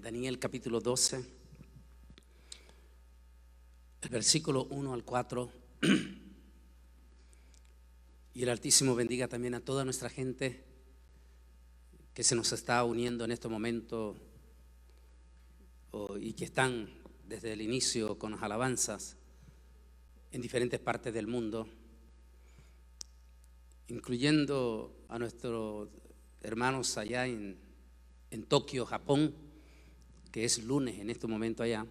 Daniel capítulo 12, el versículo 1 al 4. Y el Altísimo bendiga también a toda nuestra gente que se nos está uniendo en este momento y que están desde el inicio con las alabanzas en diferentes partes del mundo, incluyendo a nuestros hermanos allá en Tokio, Japón, que es lunes en este momento allá,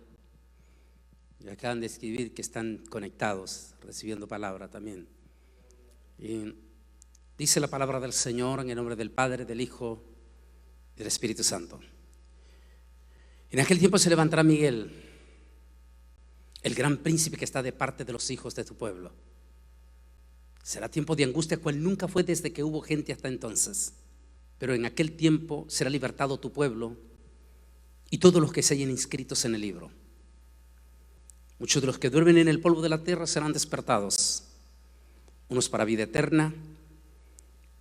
y acaban de escribir que están conectados, recibiendo palabra también. Y dice la palabra del Señor en el nombre del Padre, del Hijo y del Espíritu Santo. En aquel tiempo se levantará Miguel, el gran príncipe que está de parte de los hijos de tu pueblo. Será tiempo de angustia cual nunca fue desde que hubo gente hasta entonces. Pero en aquel tiempo será libertado tu pueblo y todos los que se hayan inscritos en el libro. Muchos de los que duermen en el polvo de la tierra serán despertados, unos para vida eterna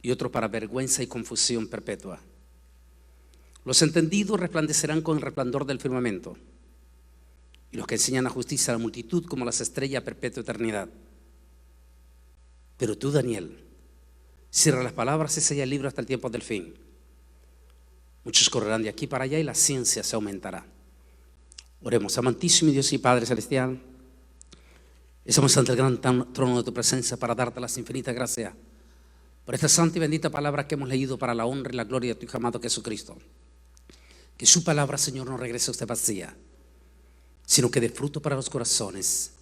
y otros para vergüenza y confusión perpetua. Los entendidos resplandecerán con el resplandor del firmamento, y los que enseñan la justicia a la multitud como las estrellas a perpetua eternidad. Pero tú, Daniel, cierra las palabras y sella el libro hasta el tiempo del fin. Muchos correrán de aquí para allá y la ciencia se aumentará. Oremos. Amantísimo Dios y Padre celestial, estamos ante el gran trono de tu presencia para darte las infinitas gracias por esta santa y bendita palabra que hemos leído para la honra y la gloria de tu Hijo amado Jesucristo. Que su palabra, Señor, no regrese a usted vacía, sino que dé fruto para los corazones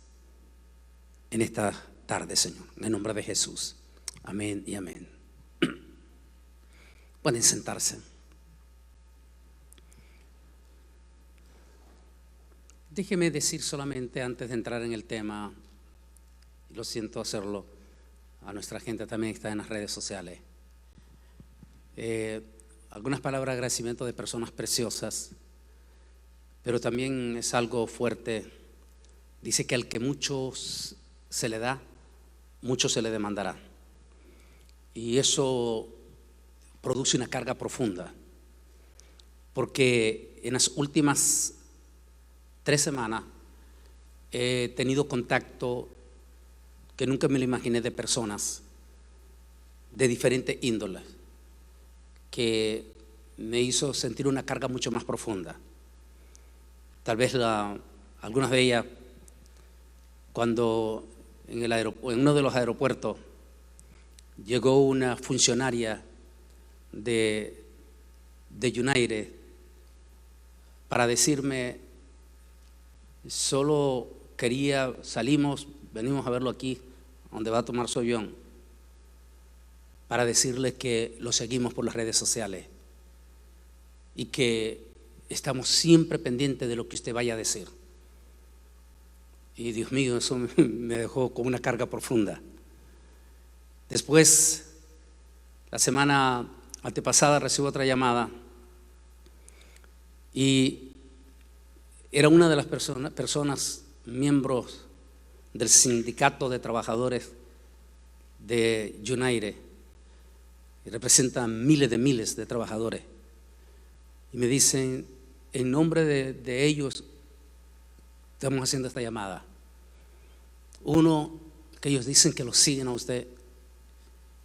en esta tarde, Señor, en el nombre de Jesús. Amén y amén. Pueden sentarse. Déjeme decir solamente antes de entrar en el tema, y lo siento hacerlo, a nuestra gente también que está en las redes sociales, algunas palabras de agradecimiento de personas preciosas, pero también es algo fuerte. Dice que al que mucho se le da, mucho se le demandará. Y eso produce una carga profunda, porque en las últimas 3 semanas he tenido contacto que nunca me lo imaginé de personas de diferentes índoles, que me hizo sentir una carga mucho más profunda. Tal vez algunas de ellas, cuando en uno de los aeropuertos llegó una funcionaria de United para decirme: solo venimos a verlo aquí, donde va a tomar su avión, para decirle que lo seguimos por las redes sociales y que estamos siempre pendientes de lo que usted vaya a decir. Y Dios mío, eso me dejó con una carga profunda. Después, la semana antepasada, recibo otra llamada y era una de las personas miembros del sindicato de trabajadores de United, y representan miles de trabajadores, y me dicen: en nombre de ellos estamos haciendo esta llamada. Uno, que ellos dicen que lo siguen a usted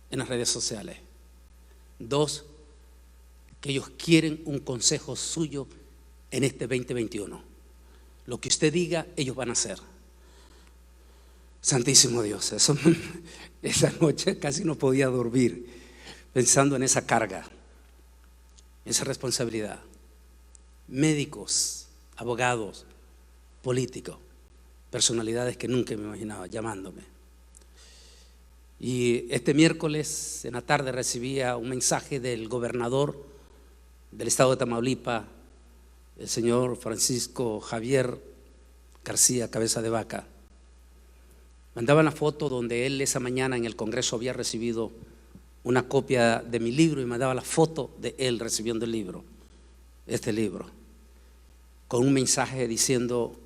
en las redes sociales. 2, que ellos quieren un consejo suyo en este 2021. Lo que usted diga, ellos van a hacer. Santísimo Dios, esa noche casi no podía dormir pensando en esa carga, esa responsabilidad. Médicos, abogados, políticos, personalidades que nunca me imaginaba llamándome. Y este miércoles en la tarde recibía un mensaje del gobernador del estado de Tamaulipas, el señor Francisco Javier García Cabeza de Vaca. Mandaba la foto donde él esa mañana en el Congreso había recibido una copia de mi libro, y mandaba la foto de él recibiendo el libro, este libro, con un mensaje diciendo: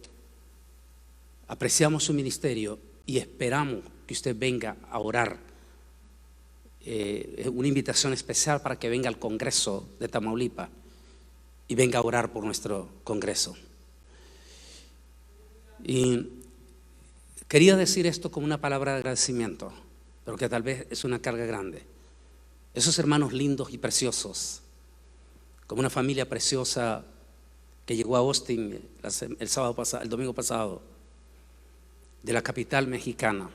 apreciamos su ministerio y esperamos que usted venga a orar. Una invitación especial para que venga al Congreso de Tamaulipas y venga a orar por nuestro Congreso. Y quería decir esto como una palabra de agradecimiento, pero que tal vez es una carga grande. Esos hermanos lindos y preciosos, como una familia preciosa que llegó a Austin el domingo pasado, de la capital mexicana.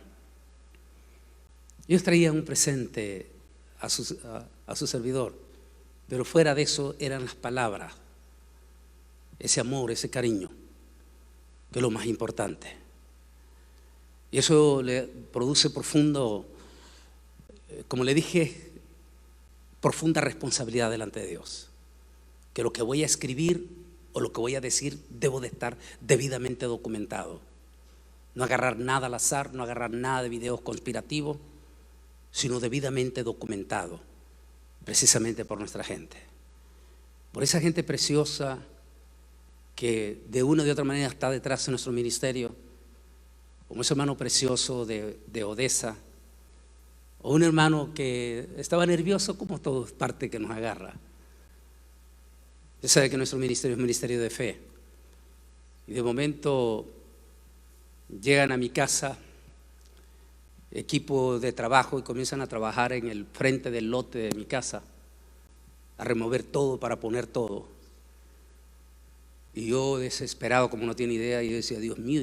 Ellos traían un presente a su servidor, pero fuera de eso eran las palabras, ese amor, ese cariño, que es lo más importante. Y eso le produce profundo, como le dije, profunda responsabilidad delante de Dios. Que lo que voy a escribir o lo que voy a decir debo de estar debidamente documentado. No agarrar nada al azar, no agarrar nada de videos conspirativos, sino debidamente documentado, precisamente por nuestra gente. Por esa gente preciosa que de una o de otra manera está detrás de nuestro ministerio, como ese hermano precioso de Odessa, o un hermano que estaba nervioso, como todo, es parte que nos agarra. Usted sabe que nuestro ministerio es un ministerio de fe, y de momento llegan a mi casa equipo de trabajo y comienzan a trabajar en el frente del lote de mi casa, a remover todo para poner todo. Y yo desesperado, como no tiene idea, yo decía, Dios mío,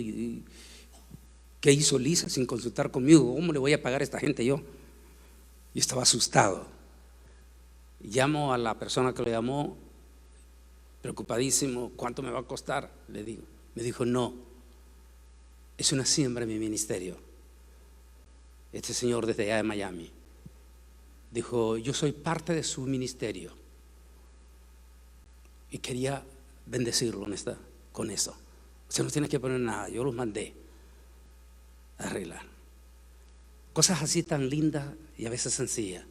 ¿qué hizo Lisa sin consultar conmigo? ¿Cómo le voy a pagar a esta gente yo? Y estaba asustado. Llamo a la persona que lo llamó, preocupadísimo, ¿cuánto me va a costar? Le digo. Me dijo, no, es una siembra en mi ministerio. Este señor desde allá de Miami dijo, yo soy parte de su ministerio y quería bendecirlo con eso. O sea, no tienes que poner nada, yo los mandé a arreglar. Cosas así tan lindas y a veces sencillas.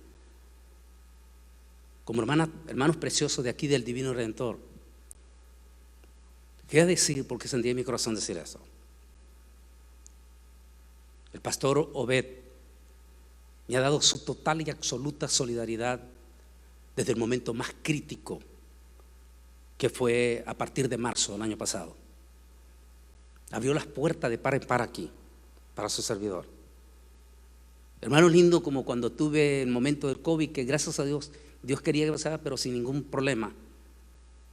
Como hermanos preciosos de aquí del Divino Redentor. Quería decir, porque sentí en mi corazón decir eso. El pastor Obed me ha dado su total y absoluta solidaridad desde el momento más crítico, que fue a partir de marzo del año pasado. Abrió las puertas de par en par aquí para su servidor. Hermano lindo, como cuando tuve el momento del COVID, que gracias a Dios, Dios quería que pasara, pero sin ningún problema.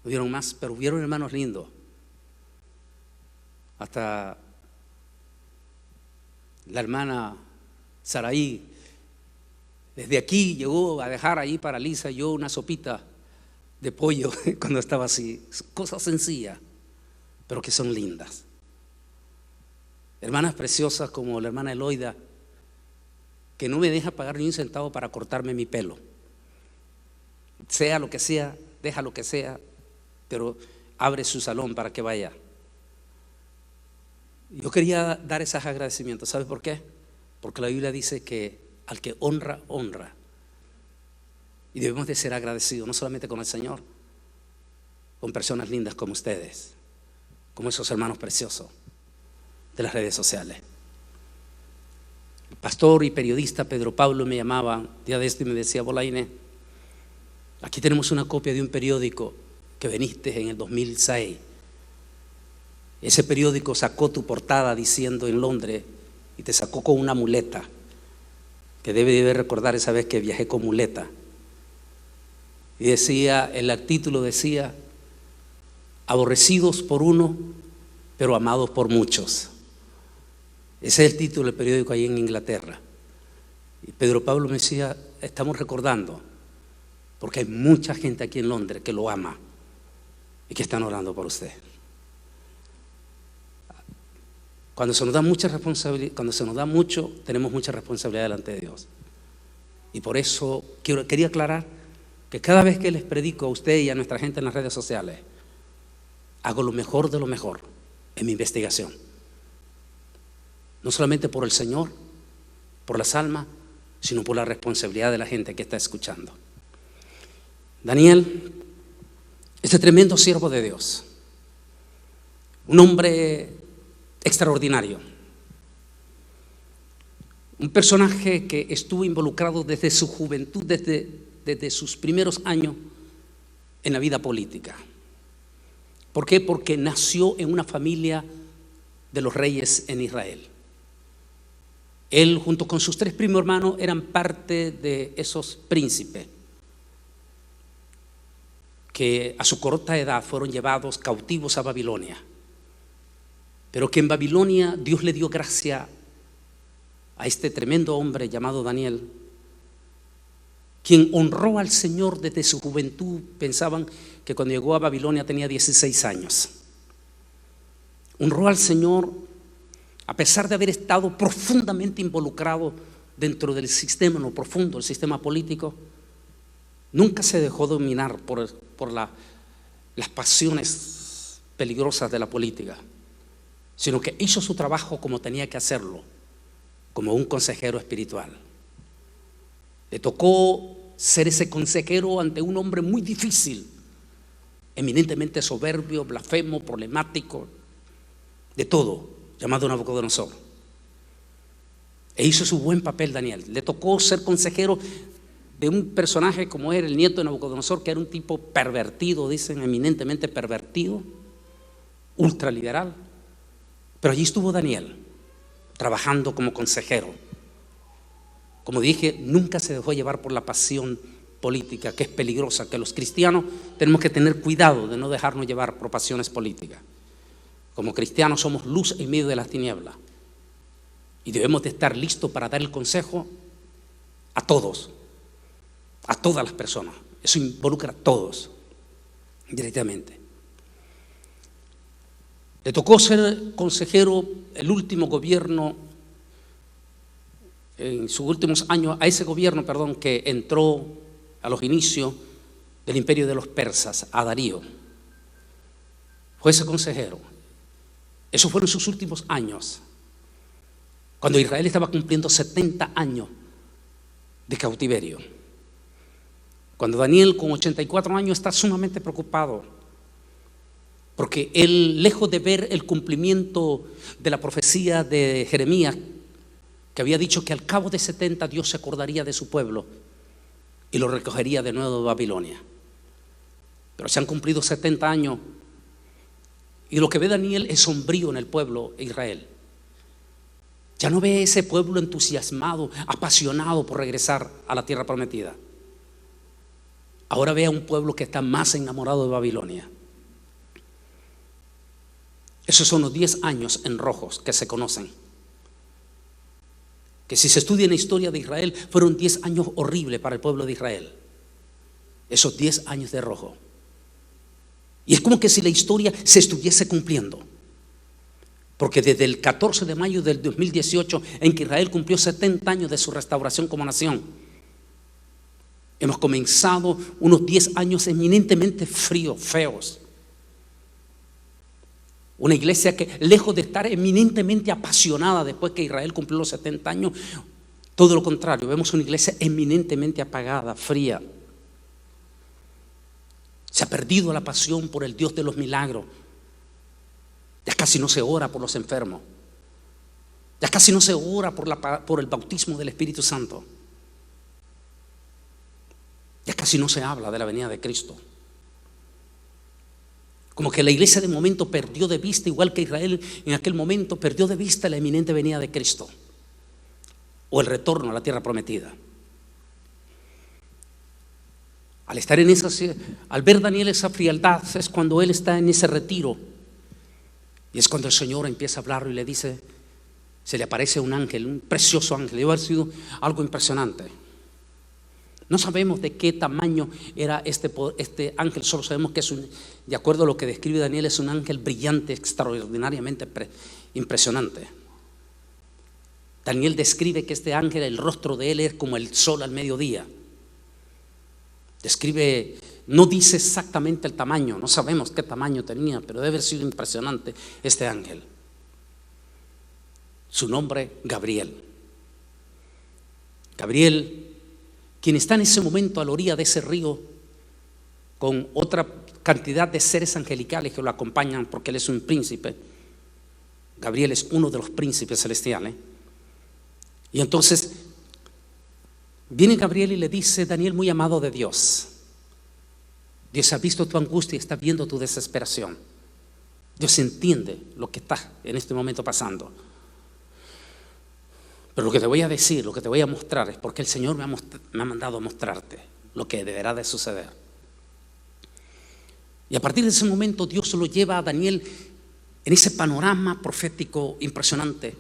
Hubieron más, pero hubieron hermanos lindos. Hasta la hermana Saraí, desde aquí llegó a dejar ahí para Lisa yo una sopita de pollo cuando estaba así. Cosas sencillas, pero que son lindas. Hermanas preciosas como la hermana Eloida, que no me deja pagar ni un centavo para cortarme mi pelo. Sea lo que sea, deja lo que sea, pero abre su salón para que vaya. Yo quería dar esos agradecimientos. ¿Sabe por qué? Porque la Biblia dice que al que honra, honra. Y debemos de ser agradecidos, no solamente con el Señor, con personas lindas como ustedes, como esos hermanos preciosos de las redes sociales. El pastor y periodista Pedro Pablo me llamaba día de esto y me decía, Bolaine, aquí tenemos una copia de un periódico que veniste en el 2006. Ese periódico sacó tu portada diciendo en Londres y te sacó con una muleta, que debe recordar esa vez que viajé con muleta. Y decía, el título decía, aborrecidos por uno, pero amados por muchos. Ese es el título del periódico ahí en Inglaterra. Y Pedro Pablo me decía, estamos recordando, porque hay mucha gente aquí en Londres que lo ama y que están orando por usted. Cuando se nos da mucha responsabilidad, cuando se nos da mucho, tenemos mucha responsabilidad delante de Dios. Y por eso quería aclarar que cada vez que les predico a usted y a nuestra gente en las redes sociales, hago lo mejor de lo mejor en mi investigación. No solamente por el Señor, por las almas, sino por la responsabilidad de la gente que está escuchando. Daniel, este tremendo siervo de Dios, un hombre extraordinario, un personaje que estuvo involucrado desde su juventud, desde sus primeros años en la vida política. ¿Por qué? Porque nació en una familia de los reyes en Israel. Él, junto con sus 3 primos hermanos, eran parte de esos príncipes que a su corta edad fueron llevados cautivos a Babilonia. Pero que en Babilonia Dios le dio gracia a este tremendo hombre llamado Daniel, quien honró al Señor desde su juventud. Pensaban que cuando llegó a Babilonia tenía 16 años. Honró al Señor a pesar de haber estado profundamente involucrado dentro del sistema, en lo profundo, el sistema político. Nunca se dejó dominar por las pasiones peligrosas de la política, sino que hizo su trabajo como tenía que hacerlo, como un consejero espiritual. Le tocó ser ese consejero ante un hombre muy difícil, eminentemente soberbio, blasfemo, problemático, de todo, llamado Nabucodonosor. E hizo su buen papel Daniel. Le tocó ser consejero de un personaje como era el nieto de Nabucodonosor, que era un tipo pervertido, dicen, eminentemente pervertido, ultraliberal. Pero allí estuvo Daniel, trabajando como consejero. Como dije, nunca se dejó llevar por la pasión política, que es peligrosa, que los cristianos tenemos que tener cuidado de no dejarnos llevar por pasiones políticas. Como cristianos somos luz en medio de las tinieblas y debemos de estar listos para dar el consejo a todos, a todas las personas. Eso involucra a todos directamente. Le tocó ser consejero el último gobierno, en sus últimos años, a ese gobierno, que entró a los inicios del imperio de los persas, a Darío. Fue ese consejero. Esos fueron sus últimos años, cuando Israel estaba cumpliendo 70 años de cautiverio. Cuando Daniel, con 84 años, está sumamente preocupado, porque él, lejos de ver el cumplimiento de la profecía de Jeremías, que había dicho que al cabo de 70 Dios se acordaría de su pueblo y lo recogería de nuevo de Babilonia. Pero se han cumplido 70 años y lo que ve Daniel es sombrío en el pueblo de Israel. Ya no ve ese pueblo entusiasmado, apasionado por regresar a la tierra prometida. Ahora ve a un pueblo que está más enamorado de Babilonia. Esos son los 10 años en rojos que se conocen. Que si se estudia en la historia de Israel, fueron 10 años horribles para el pueblo de Israel. Esos 10 años de rojo. Y es como que si la historia se estuviese cumpliendo. Porque desde el 14 de mayo del 2018, en que Israel cumplió 70 años de su restauración como nación, hemos comenzado unos 10 años eminentemente fríos, feos. Una iglesia que, lejos de estar eminentemente apasionada después que Israel cumplió los 70 años, todo lo contrario, vemos una iglesia eminentemente apagada, fría. Se ha perdido la pasión por el Dios de los milagros. Ya casi no se ora por los enfermos. Ya casi no se ora por el bautismo del Espíritu Santo. Ya casi no se habla de la venida de Cristo. Como que la iglesia de momento perdió de vista, igual que Israel en aquel momento perdió de vista la eminente venida de Cristo o el retorno a la tierra prometida. Al estar en al ver Daniel esa frialdad, es cuando él está en ese retiro, y es cuando el Señor empieza a hablar y le dice, se le aparece un ángel, un precioso ángel. Debe haber sido algo impresionante. No sabemos de qué tamaño era este ángel, solo sabemos que es de acuerdo a lo que describe Daniel, es un ángel brillante, extraordinariamente impresionante. Daniel describe que este ángel, el rostro de él es como el sol al mediodía. Describe, no dice exactamente el tamaño, no sabemos qué tamaño tenía, pero debe haber sido impresionante este ángel. Su nombre, Gabriel. Gabriel, quien está en ese momento a la orilla de ese río con otra cantidad de seres angelicales que lo acompañan, porque él es un príncipe. Gabriel es uno de los príncipes celestiales. Y entonces viene Gabriel y le dice, Daniel, muy amado de Dios, Dios ha visto tu angustia y está viendo tu desesperación. Dios entiende lo que está en este momento pasando. Pero lo que te voy a decir, lo que te voy a mostrar es porque el Señor me ha mandado a mostrarte lo que deberá de suceder. Y a partir de ese momento Dios lo lleva a Daniel en ese panorama profético impresionante.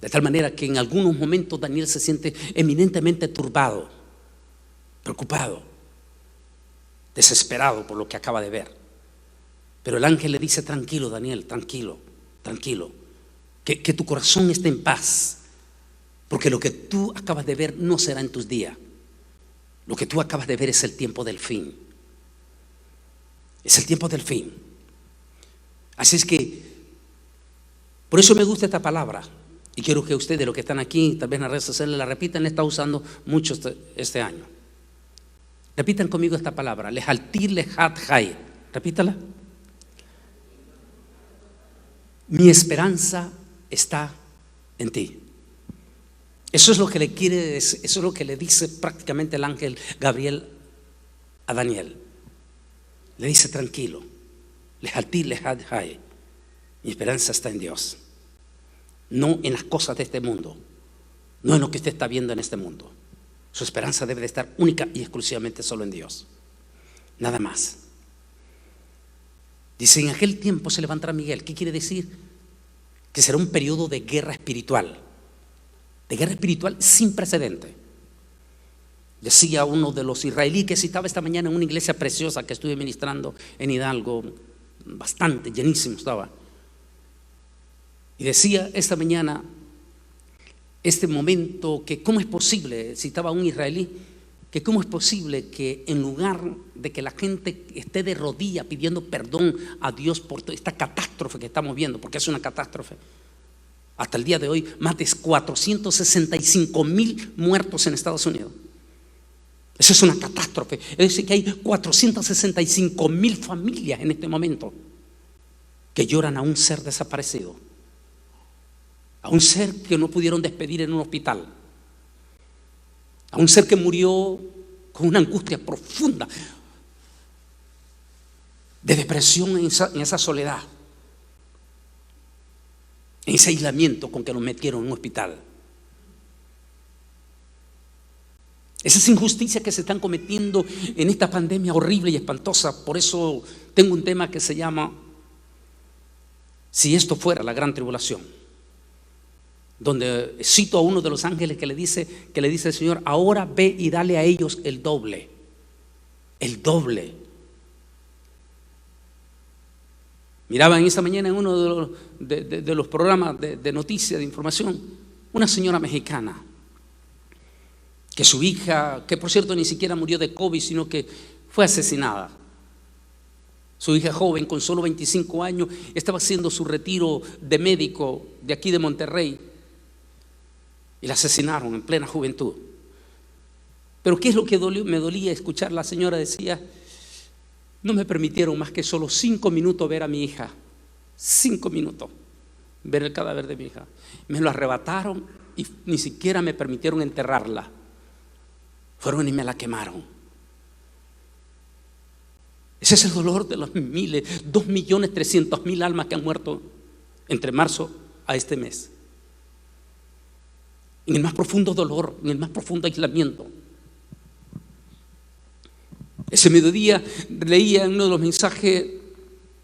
De tal manera que en algunos momentos Daniel se siente eminentemente turbado, preocupado, desesperado por lo que acaba de ver. Pero el ángel le dice: tranquilo, Daniel, tranquilo, tranquilo, que tu corazón esté en paz, porque lo que tú acabas de ver no será en tus días. Lo que tú acabas de ver es el tiempo del fin. Es el tiempo del fin. Así es que, por eso me gusta esta palabra. Y quiero que ustedes, los que están aquí, tal vez en las redes sociales, la repitan. La está usando mucho este año. Repitan conmigo esta palabra: lehaltir lehat hay. Repítala. Mi esperanza está en ti. Eso es lo que le quiere, eso es lo que le dice prácticamente el ángel Gabriel a Daniel. Le dice: tranquilo, lehaltir lehat hay. Mi esperanza está en Dios, no en las cosas de este mundo, no en lo que usted está viendo en este mundo. Su esperanza debe de estar única y exclusivamente solo en Dios, nada más. Dice: en aquel tiempo se levantará Miguel. ¿Qué quiere decir? Que será un periodo de guerra espiritual sin precedente. Decía uno de los israelíes que citaba esta mañana en una iglesia preciosa que estuve ministrando en Hidalgo, bastante llenísimo estaba. Y decía esta mañana, este momento, que cómo es posible, citaba a un israelí, que cómo es posible que en lugar de que la gente esté de rodillas pidiendo perdón a Dios por toda esta catástrofe que estamos viendo, porque es una catástrofe, hasta el día de hoy más de 465,000 muertos en Estados Unidos. Eso es una catástrofe. Es decir, que hay 465,000 familias en este momento que lloran a un ser desaparecido, a un ser que no pudieron despedir en un hospital, a un ser que murió con una angustia profunda de depresión en esa soledad, en ese aislamiento con que lo metieron en un hospital. Esas injusticias que se están cometiendo en esta pandemia horrible y espantosa. Por eso tengo un tema que se llama Si esto fuera la gran tribulación, donde cito a uno de los ángeles que le dice al Señor: ahora ve y dale a ellos el doble. El doble. Miraba en esta mañana en uno de los programas de noticias, de información, una señora mexicana que su hija, que por cierto ni siquiera murió de COVID, sino que fue asesinada. Su hija joven, con solo 25 años, estaba haciendo su retiro de médico de aquí de Monterrey y la asesinaron en plena juventud. Pero ¿qué es lo que me dolía escuchar? La señora decía: no me permitieron más que solo 5 minutos ver a mi hija. 5 minutos ver el cadáver de mi hija. Me lo arrebataron y ni siquiera me permitieron enterrarla. Fueron y me la quemaron. Ese es el dolor de los miles, 2.300.000 almas que han muerto entre marzo a este mes. En el más profundo dolor, en el más profundo aislamiento. Ese mediodía leía en uno de los mensajes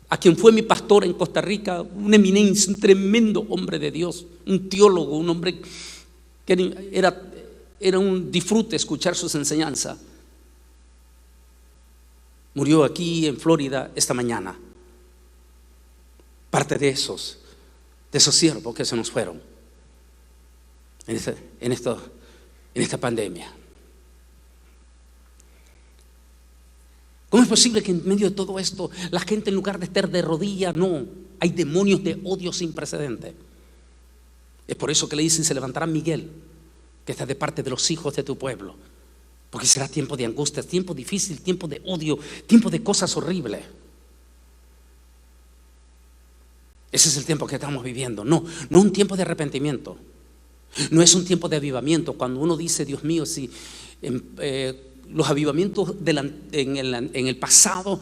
a quien fue mi pastor en Costa Rica, una eminencia, un tremendo hombre de Dios, un teólogo, un hombre que era un disfrute escuchar sus enseñanzas. Murió aquí en Florida esta mañana. Parte de esos siervos que se nos fueron en esta pandemia. ¿Cómo es posible que en medio de todo esto la gente, en lugar de estar de rodillas, no? Hay demonios de odio sin precedente. Es por eso que le dicen: se levantará Miguel, que está de parte de los hijos de tu pueblo, porque será tiempo de angustia, tiempo difícil, tiempo de odio, tiempo de cosas horribles. Ese es el tiempo que estamos viviendo. No un tiempo de arrepentimiento, no es un tiempo de avivamiento. Cuando uno dice: Dios mío, si los avivamientos en el pasado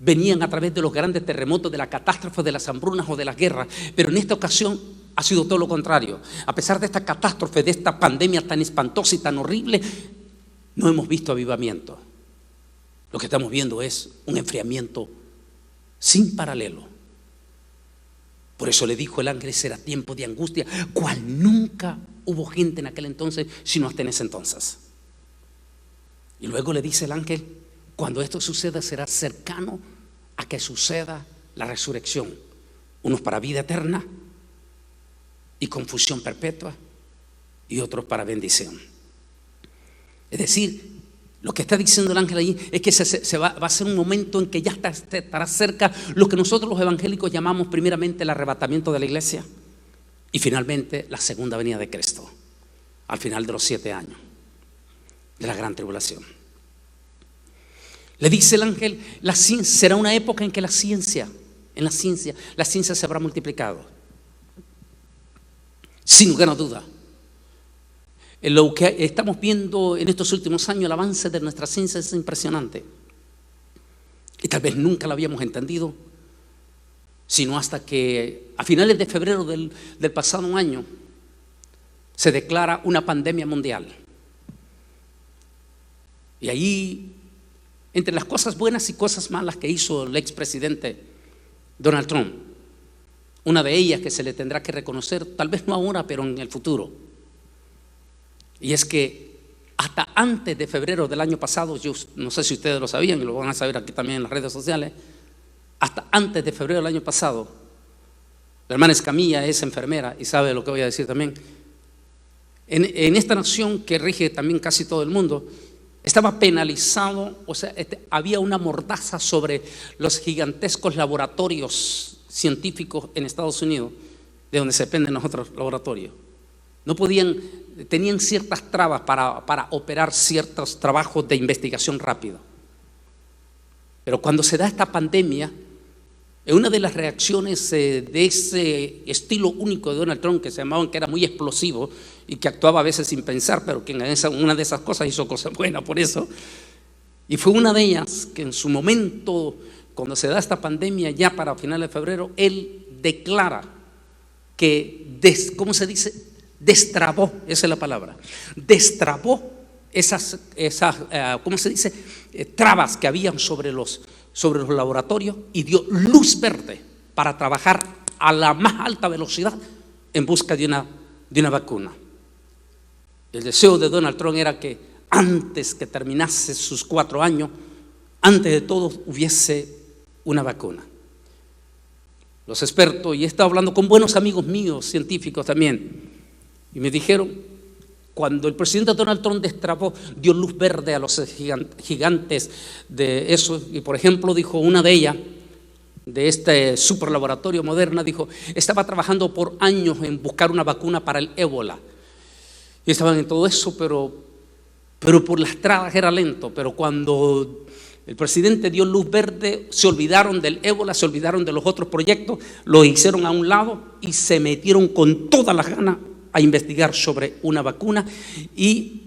venían a través de los grandes terremotos, de las catástrofes, de las hambrunas o de las guerras, pero en esta ocasión ha sido todo lo contrario. A pesar de esta catástrofe, de esta pandemia tan espantosa y tan horrible, no hemos visto avivamiento. Lo que estamos viendo es un enfriamiento sin paralelo. Por eso le dijo el ángel: será tiempo de angustia, cual nunca hubo gente en aquel entonces, sino hasta en ese entonces. Y luego le dice el ángel: cuando esto suceda, será cercano a que suceda la resurrección, unos para vida eterna y confusión perpetua, y otros para bendición. Es decir, lo que está diciendo el ángel allí es que va a ser un momento en que ya estará cerca lo que nosotros los evangélicos llamamos primeramente el arrebatamiento de la iglesia y finalmente la segunda venida de Cristo, al final de los 7 años de la gran tribulación. Le dice el ángel: será una época en que la ciencia se habrá multiplicado. Sin lugar a duda, lo que estamos viendo en estos últimos años, el avance de nuestra ciencia es impresionante. Y tal vez nunca lo habíamos entendido, sino hasta que a finales de febrero del pasado año se declara una pandemia mundial. Y ahí, entre las cosas buenas y cosas malas que hizo el expresidente Donald Trump, una de ellas que se le tendrá que reconocer, tal vez no ahora, pero en el futuro, y es que hasta antes de febrero del año pasado, yo no sé si ustedes lo sabían y lo van a saber aquí también en las redes sociales, hasta antes de febrero del año pasado, la hermana Escamilla es enfermera y sabe lo que voy a decir también. En esta nación que rige también casi todo el mundo, estaba penalizado, o sea, había una mordaza sobre los gigantescos laboratorios científicos en Estados Unidos, de donde se dependen los otros laboratorios. No podían, tenían ciertas trabas para operar ciertos trabajos de investigación rápido. Pero cuando se da esta pandemia, una de las reacciones de ese estilo único de Donald Trump, que se llamaban, que era muy explosivo y que actuaba a veces sin pensar, pero que una de esas cosas hizo cosas buenas por eso, y fue una de ellas que en su momento, cuando se da esta pandemia, ya para finales de febrero, él declara que, ¿cómo se dice? Destrabó, esa es la palabra, destrabó esas ¿cómo se dice? Trabas que habían sobre los laboratorios y dio luz verde para trabajar a la más alta velocidad en busca de una vacuna. El deseo de Donald Trump era que antes que terminase sus 4 años, antes de todo hubiese una vacuna. Los expertos, y he estado hablando con buenos amigos míos, científicos también, y me dijeron, cuando el presidente Donald Trump destrabó, dio luz verde a los gigantes de eso, y por ejemplo dijo una de ellas, de este superlaboratorio Moderna, dijo, estaba trabajando por años en buscar una vacuna para el ébola, y estaban en todo eso, pero por las trabas era lento. Pero cuando el presidente dio luz verde, se olvidaron del ébola, se olvidaron de los otros proyectos, lo hicieron a un lado y se metieron con todas las ganas a investigar sobre una vacuna y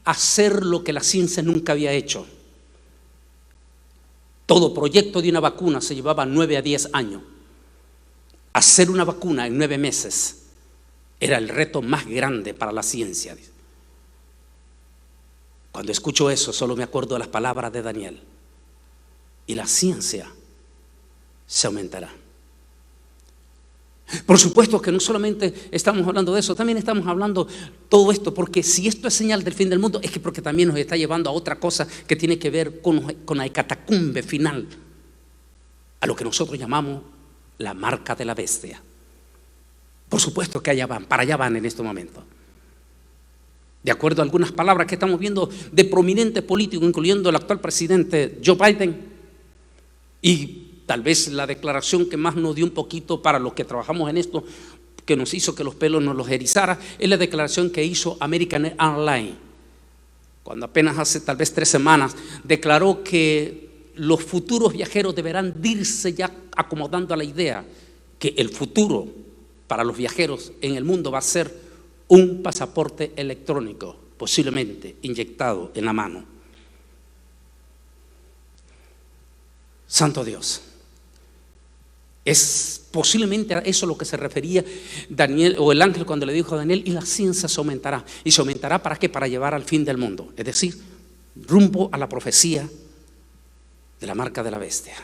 hacer lo que la ciencia nunca había hecho. Todo proyecto de una vacuna se llevaba 9 a 10 años. Hacer una vacuna en 9 meses era el reto más grande para la ciencia. Cuando escucho eso, solo me acuerdo de las palabras de Daniel. Y la ciencia se aumentará. Por supuesto que no solamente estamos hablando de eso, también estamos hablando todo esto, porque si esto es señal del fin del mundo, es que porque también nos está llevando a otra cosa que tiene que ver con la catacumbe final, a lo que nosotros llamamos la marca de la bestia. Por supuesto que para allá van en este momento. De acuerdo a algunas palabras que estamos viendo de prominentes políticos, incluyendo el actual presidente Joe Biden, y tal vez la declaración que más nos dio un poquito para los que trabajamos en esto, que nos hizo que los pelos nos los erizara, es la declaración que hizo American Airlines, cuando apenas hace tal vez 3 semanas, declaró que los futuros viajeros deberán irse ya acomodando a la idea que el futuro para los viajeros en el mundo va a ser un pasaporte electrónico, posiblemente inyectado en la mano. Santo Dios. Es posiblemente a eso lo que se refería Daniel o el ángel cuando le dijo a Daniel: y la ciencia se aumentará. ¿Y se aumentará para qué? Para llevar al fin del mundo, es decir, rumbo a la profecía de la marca de la bestia.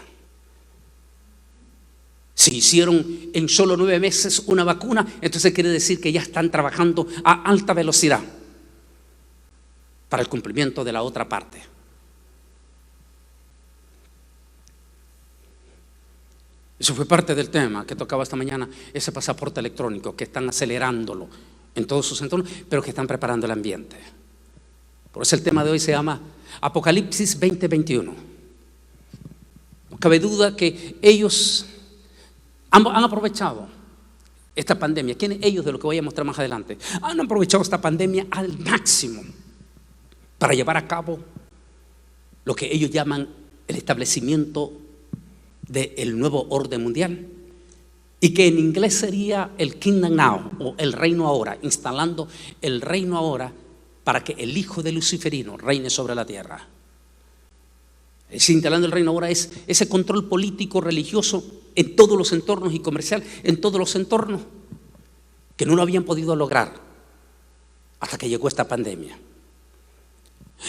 Si hicieron en solo 9 meses una vacuna, entonces quiere decir que ya están trabajando a alta velocidad para el cumplimiento de la otra parte. Eso fue parte del tema que tocaba esta mañana, ese pasaporte electrónico que están acelerándolo en todos sus entornos, pero que están preparando el ambiente. Por eso el tema de hoy se llama Apocalipsis 2021. No cabe duda que ellos han aprovechado esta pandemia. ¿Quiénes? Ellos, de lo que voy a mostrar más adelante, han aprovechado esta pandemia al máximo para llevar a cabo lo que ellos llaman el establecimiento del nuevo orden mundial, y que en inglés sería el Kingdom Now, o el reino ahora, instalando el reino ahora para que el hijo de Luciferino reine sobre la tierra. Instalando el reino ahora es ese control político, religioso en todos los entornos y comercial en todos los entornos que no lo habían podido lograr hasta que llegó esta pandemia.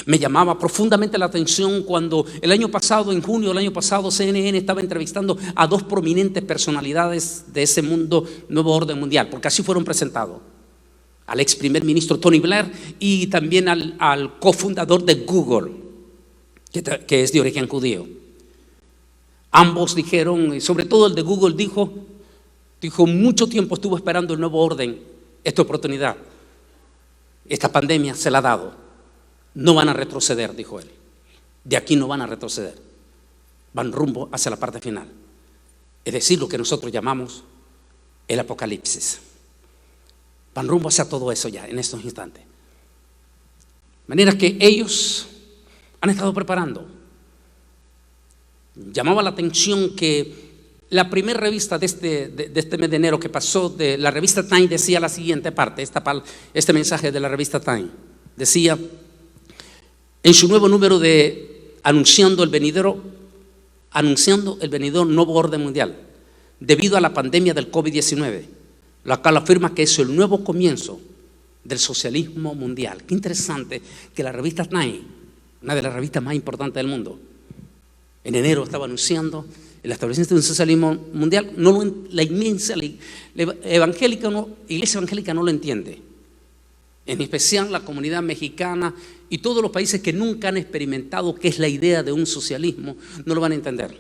Me llamaba profundamente la atención cuando el año pasado, en junio del año pasado, CNN estaba entrevistando a 2 prominentes personalidades de ese mundo, nuevo orden mundial, porque así fueron presentados: al ex primer ministro Tony Blair y también al cofundador de Google, que es de origen judío. Ambos dijeron, sobre todo el de Google dijo, mucho tiempo estuvo esperando el nuevo orden, esta oportunidad. Esta pandemia se la ha dado. No van a retroceder, dijo él. De aquí no van a retroceder. Van rumbo hacia la parte final. Es decir, lo que nosotros llamamos el Apocalipsis. Van rumbo hacia todo eso ya, en estos instantes. De manera que ellos han estado preparando. Llamaba la atención que la primera revista de este mes de enero que pasó, de la revista Time, decía la siguiente parte, este mensaje de la revista Time. Decía, en su nuevo número de anunciando el venidero nuevo orden mundial, debido a la pandemia del COVID-19, la cual afirma que es el nuevo comienzo del socialismo mundial. Qué interesante que la revista Time, una de las revistas más importantes del mundo, en enero estaba anunciando el establecimiento de un socialismo mundial. La iglesia evangélica no lo entiende. En especial la comunidad mexicana y todos los países que nunca han experimentado qué es la idea de un socialismo, no lo van a entender,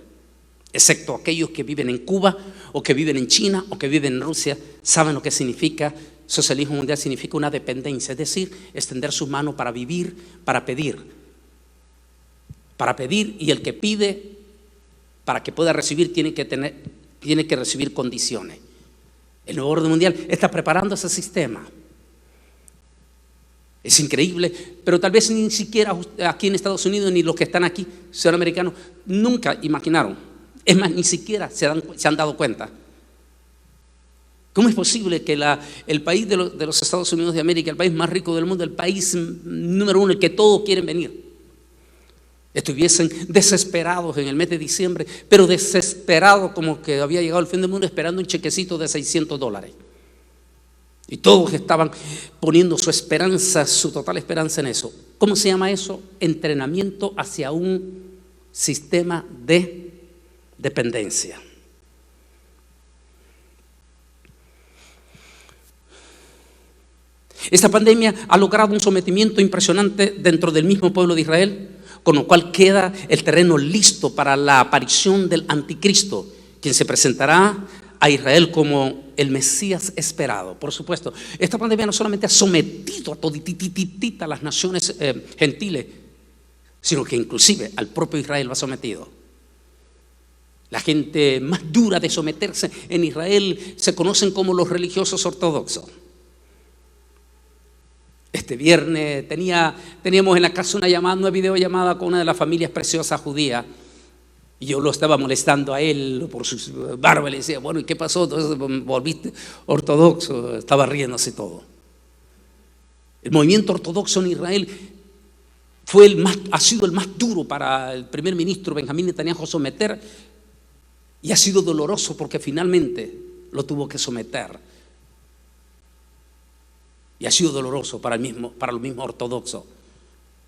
excepto aquellos que viven en Cuba o que viven en China o que viven en Rusia. Saben lo que significa socialismo mundial. Significa una dependencia, es decir, extender sus manos para vivir, para pedir, y el que pide, para que pueda recibir, tiene que recibir condiciones. El nuevo orden mundial está preparando ese sistema. Es increíble, pero tal vez ni siquiera aquí en Estados Unidos, ni los que están aquí, sean americanos, nunca imaginaron. Es más, ni siquiera se han dado cuenta. ¿Cómo es posible que el país de los Estados Unidos de América, el país más rico del mundo, el país número 1, el que todos quieren venir, estuviesen desesperados en el mes de diciembre, pero desesperados como que había llegado el fin del mundo, esperando un chequecito de $600? Y todos estaban poniendo su esperanza, su total esperanza en eso. ¿Cómo se llama eso? Entrenamiento hacia un sistema de dependencia. Esta pandemia ha logrado un sometimiento impresionante dentro del mismo pueblo de Israel, con lo cual queda el terreno listo para la aparición del anticristo, quien se presentará a Israel como el Mesías esperado. Por supuesto, esta pandemia no solamente ha sometido a toditititita las naciones gentiles, sino que inclusive al propio Israel lo ha sometido. La gente más dura de someterse en Israel se conocen como los religiosos ortodoxos. Este viernes teníamos en la casa una videollamada con una de las familias preciosas judías. Y yo lo estaba molestando a él por su barba. Le decía, bueno, ¿y qué pasó? Entonces volviste ortodoxo. Estaba riéndose todo. El movimiento ortodoxo en Israel ha sido el más duro para el primer ministro Benjamín Netanyahu someter, y ha sido doloroso porque finalmente lo tuvo que someter. Y ha sido doloroso para los mismos ortodoxos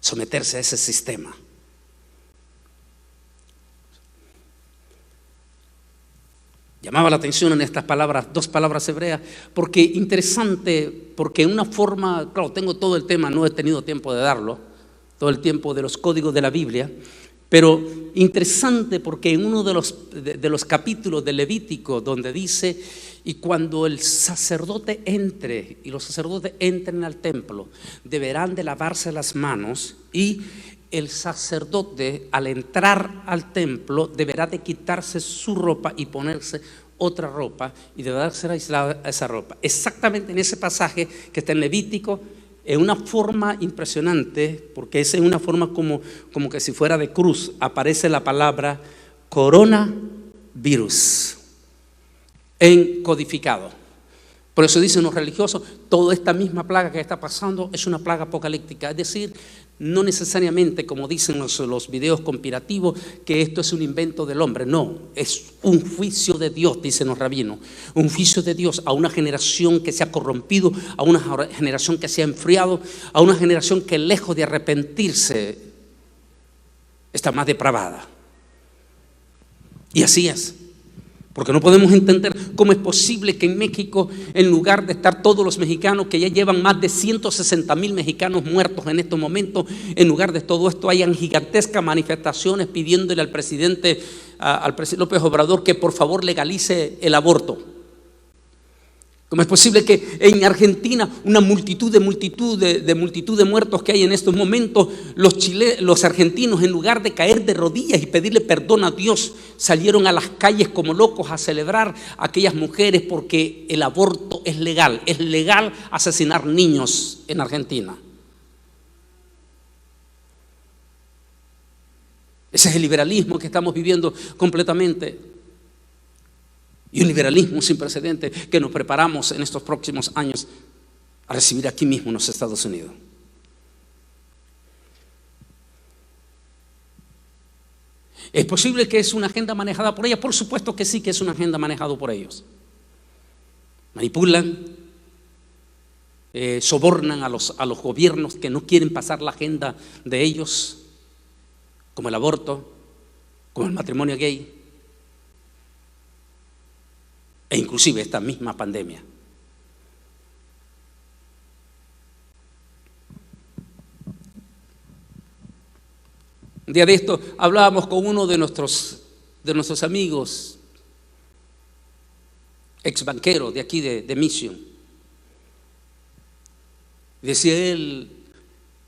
someterse a ese sistema. Llamaba la atención en estas palabras, dos palabras hebreas, porque interesante, porque en una forma, claro, tengo todo el tema, no he tenido tiempo de darlo, todo el tiempo de los códigos de la Biblia, pero interesante porque en uno de los capítulos del Levítico donde dice: y cuando el sacerdote entre, y los sacerdotes entren al templo, deberán de lavarse las manos, y el sacerdote al entrar al templo deberá de quitarse su ropa y ponerse otra ropa, y deberá ser aislada esa ropa. Exactamente en ese pasaje que está en Levítico, en una forma impresionante, porque es en una forma como que si fuera de cruz, aparece la palabra coronavirus en codificado. Por eso dicen los religiosos, toda esta misma plaga que está pasando es una plaga apocalíptica. Es decir, no necesariamente, como dicen los videos conspirativos, que esto es un invento del hombre. No, es un juicio de Dios, dicen los rabinos. Un juicio de Dios a una generación que se ha corrompido, a una generación que se ha enfriado, a una generación que lejos de arrepentirse está más depravada. Y así es. Porque no podemos entender cómo es posible que en México, en lugar de estar todos los mexicanos, que ya llevan más de 160,000 mexicanos muertos en estos momentos, en lugar de todo esto hayan gigantescas manifestaciones pidiéndole al presidente López Obrador que por favor legalice el aborto. ¿Cómo es posible que en Argentina una multitud de muertos que hay en estos momentos, los argentinos, en lugar de caer de rodillas y pedirle perdón a Dios, salieron a las calles como locos a celebrar a aquellas mujeres porque el aborto es legal asesinar niños en Argentina? Ese es el liberalismo que estamos viviendo completamente. Y un liberalismo sin precedentes que nos preparamos en estos próximos años a recibir aquí mismo en los Estados Unidos. ¿Es posible que es una agenda manejada por ella? Por supuesto que sí, que es una agenda manejada por ellos. Manipulan, sobornan a los gobiernos que no quieren pasar la agenda de ellos, como el aborto, como el matrimonio gay, e inclusive esta misma pandemia. Un día de esto hablábamos con uno de nuestros amigos, ex banquero de aquí de Mission. Decía él,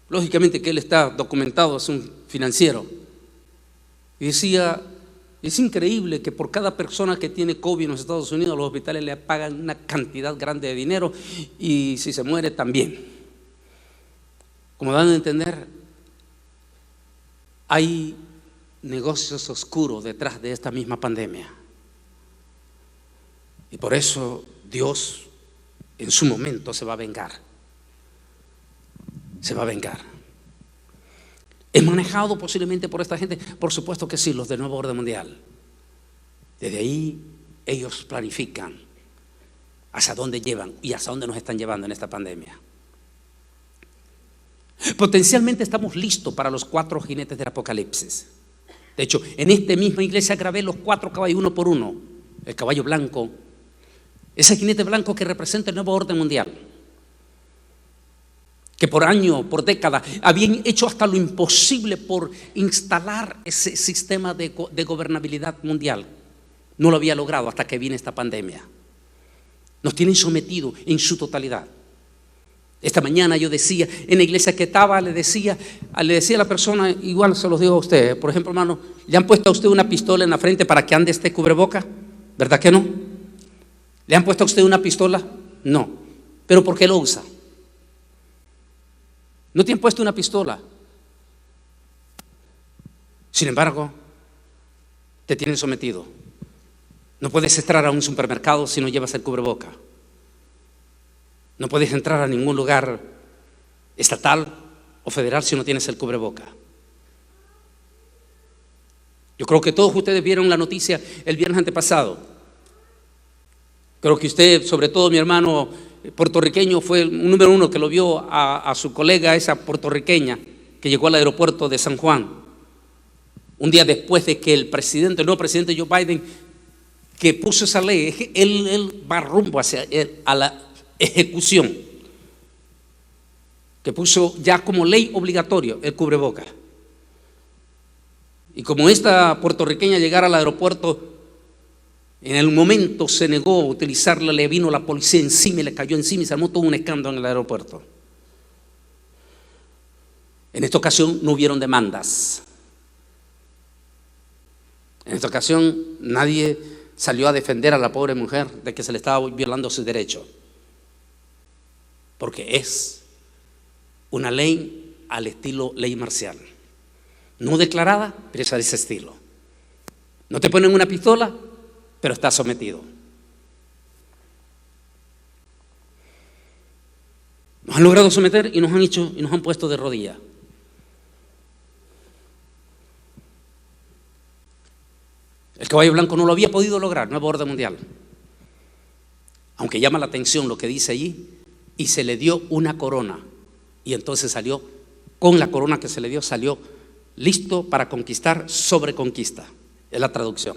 lógicamente que él está documentado, es un financiero, y decía: es increíble que por cada persona que tiene COVID en los Estados Unidos, los hospitales le pagan una cantidad grande de dinero, y si se muere también. Como dan a entender, hay negocios oscuros detrás de esta misma pandemia. Y por eso Dios en su momento se va a vengar. Se va a vengar. ¿Es manejado posiblemente por esta gente? Por supuesto que sí, los del Nuevo Orden Mundial. Desde ahí ellos planifican hacia dónde llevan y hacia dónde nos están llevando en esta pandemia. Potencialmente estamos listos para los 4 jinetes del Apocalipsis. De hecho, en esta misma iglesia grabé los 4 caballos uno por uno. El caballo blanco, ese jinete blanco que representa el Nuevo Orden Mundial, que por años, por décadas, habían hecho hasta lo imposible por instalar ese sistema de gobernabilidad mundial. No lo había logrado hasta que viene esta pandemia. Nos tienen sometidos en su totalidad. Esta mañana yo decía, en la iglesia que estaba, le decía a la persona, igual se los digo a usted, por ejemplo, hermano, ¿le han puesto a usted una pistola en la frente para que ande este cubreboca? ¿Verdad que no? ¿Le han puesto a usted una pistola? No. ¿Pero por qué lo usa? No te han puesto una pistola. Sin embargo, te tienen sometido. No puedes entrar a un supermercado si no llevas el cubreboca. No puedes entrar a ningún lugar estatal o federal si no tienes el cubreboca. Yo creo que todos ustedes vieron la noticia el viernes antepasado. Creo que usted, sobre todo mi hermano puertorriqueño, fue un número uno que lo vio a su colega esa puertorriqueña que llegó al aeropuerto de San Juan, un día después de que el nuevo presidente Joe Biden, que puso esa ley, él va rumbo a la ejecución, que puso ya como ley obligatorio el cubreboca. Y como esta puertorriqueña llegara al aeropuerto, en el momento se negó a utilizarla, le vino la policía encima y le cayó encima y se armó todo un escándalo en el aeropuerto. En esta ocasión no hubieron demandas. En esta ocasión nadie salió a defender a la pobre mujer de que se le estaba violando su derecho. Porque es una ley al estilo ley marcial. No declarada, pero es de ese estilo. No te ponen una pistola, pero estás sometido. Nos han logrado someter y nos han puesto de rodillas. El caballo blanco no lo había podido lograr, nuevo orden mundial. Aunque llama la atención lo que dice allí, y se le dio una corona. Y entonces salió, con la corona que se le dio, salió listo para conquistar sobre conquista. Es la traducción.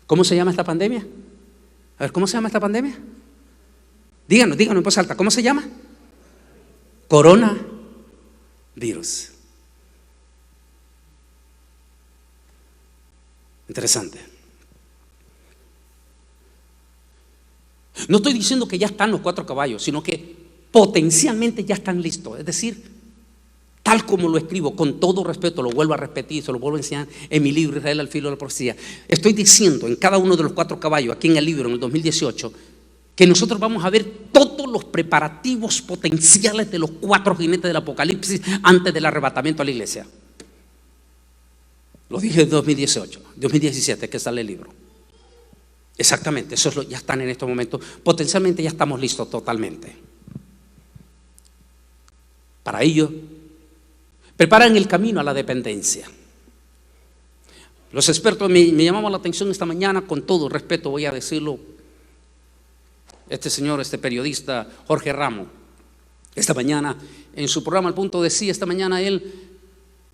¿Cómo se llama esta pandemia? A ver, ¿cómo se llama esta pandemia? Díganos en voz alta, ¿cómo se llama? Coronavirus. Interesante. No estoy diciendo que ya están los 4 caballos, sino que potencialmente ya están listos. Es decir, tal como lo escribo, con todo respeto, lo vuelvo a repetir, se lo vuelvo a enseñar en mi libro Israel al filo de la profecía. Estoy diciendo en cada uno de los 4 caballos, aquí en el libro, en el 2018, que nosotros vamos a ver todos los preparativos potenciales de los 4 jinetes del Apocalipsis antes del arrebatamiento a la iglesia. Lo dije en 2017 que sale el libro. Exactamente, eso ya están en estos momentos. Potencialmente ya estamos listos totalmente. Para ello, preparan el camino a la dependencia. Los expertos me llamaban la atención esta mañana, con todo respeto voy a decirlo. Este periodista Jorge Ramos, esta mañana en su programa Al Punto decía, esta mañana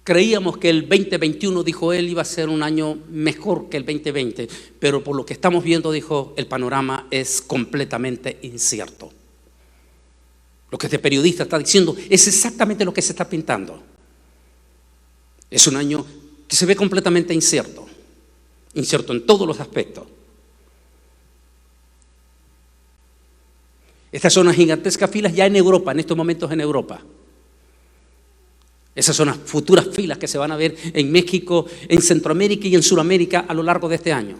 creíamos que el 2021, dijo él, iba a ser un año mejor que el 2020, pero por lo que estamos viendo, dijo, el panorama es completamente incierto. Lo que este periodista está diciendo es exactamente lo que se está pintando. Es un año que se ve completamente incierto en todos los aspectos. Estas son las gigantescas filas ya en Europa, en estos momentos en Europa. Esas son las futuras filas que se van a ver en México, en Centroamérica y en Sudamérica a lo largo de este año.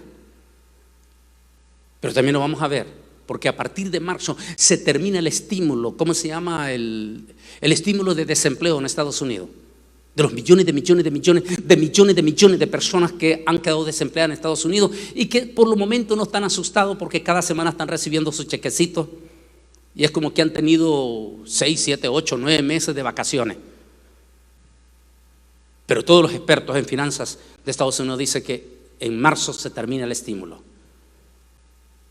Pero también lo vamos a ver, porque a partir de marzo se termina el estímulo, ¿cómo se llama? El estímulo de desempleo en Estados Unidos. De los millones de personas que han quedado desempleadas en Estados Unidos y que por el momento no están asustados porque cada semana están recibiendo sus chequecitos y es como que han tenido 6, 7, 8, 9 meses de vacaciones. Pero todos los expertos en finanzas de Estados Unidos dicen que en marzo se termina el estímulo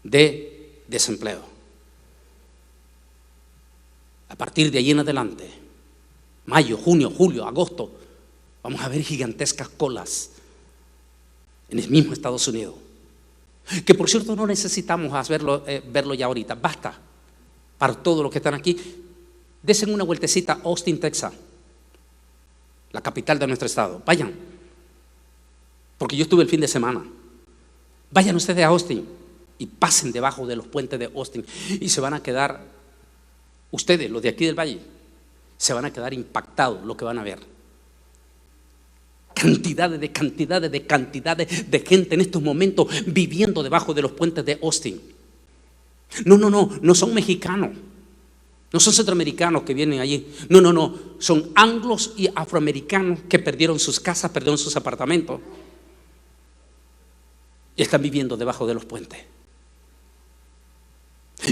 de desempleo. A partir de ahí en adelante, mayo, junio, julio, agosto, vamos a ver gigantescas colas en el mismo Estados Unidos. Que por cierto no necesitamos verlo ya ahorita, basta para todos los que están aquí. Desen una vueltecita a Austin, Texas, la capital de nuestro estado. Vayan, porque yo estuve el fin de semana. Vayan ustedes a Austin y pasen debajo de los puentes de Austin y se van a quedar, ustedes, los de aquí del valle, se van a quedar impactados lo que van a ver. Cantidades de gente en estos momentos viviendo debajo de los puentes de Austin. No son mexicanos, no son centroamericanos que vienen allí. No, son anglos y afroamericanos que perdieron sus casas, perdieron sus apartamentos y están viviendo debajo de los puentes.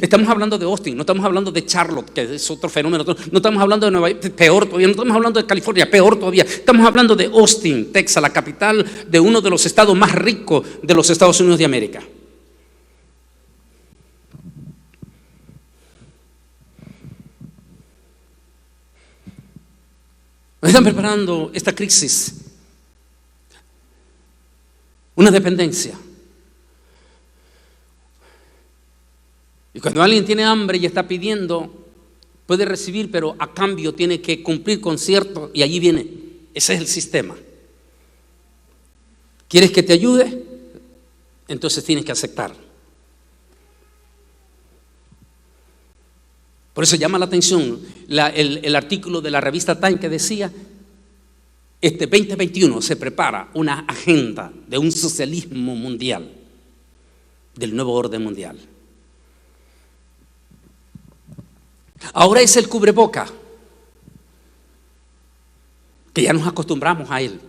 Estamos hablando de Austin, no estamos hablando de Charlotte, que es otro fenómeno. No estamos hablando de Nueva York, peor todavía. No estamos hablando de California, peor todavía. Estamos hablando de Austin, Texas, la capital de uno de los estados más ricos de los Estados Unidos de América. Están preparando esta crisis, una dependencia. Y cuando alguien tiene hambre y está pidiendo, puede recibir, pero a cambio tiene que cumplir con cierto, y allí viene. Ese es el sistema. ¿Quieres que te ayude? Entonces tienes que aceptar. Por eso llama la atención el artículo de la revista Time que decía: este 2021 se prepara una agenda de un socialismo mundial, del nuevo orden mundial. Ahora es el cubreboca, que ya nos acostumbramos a él.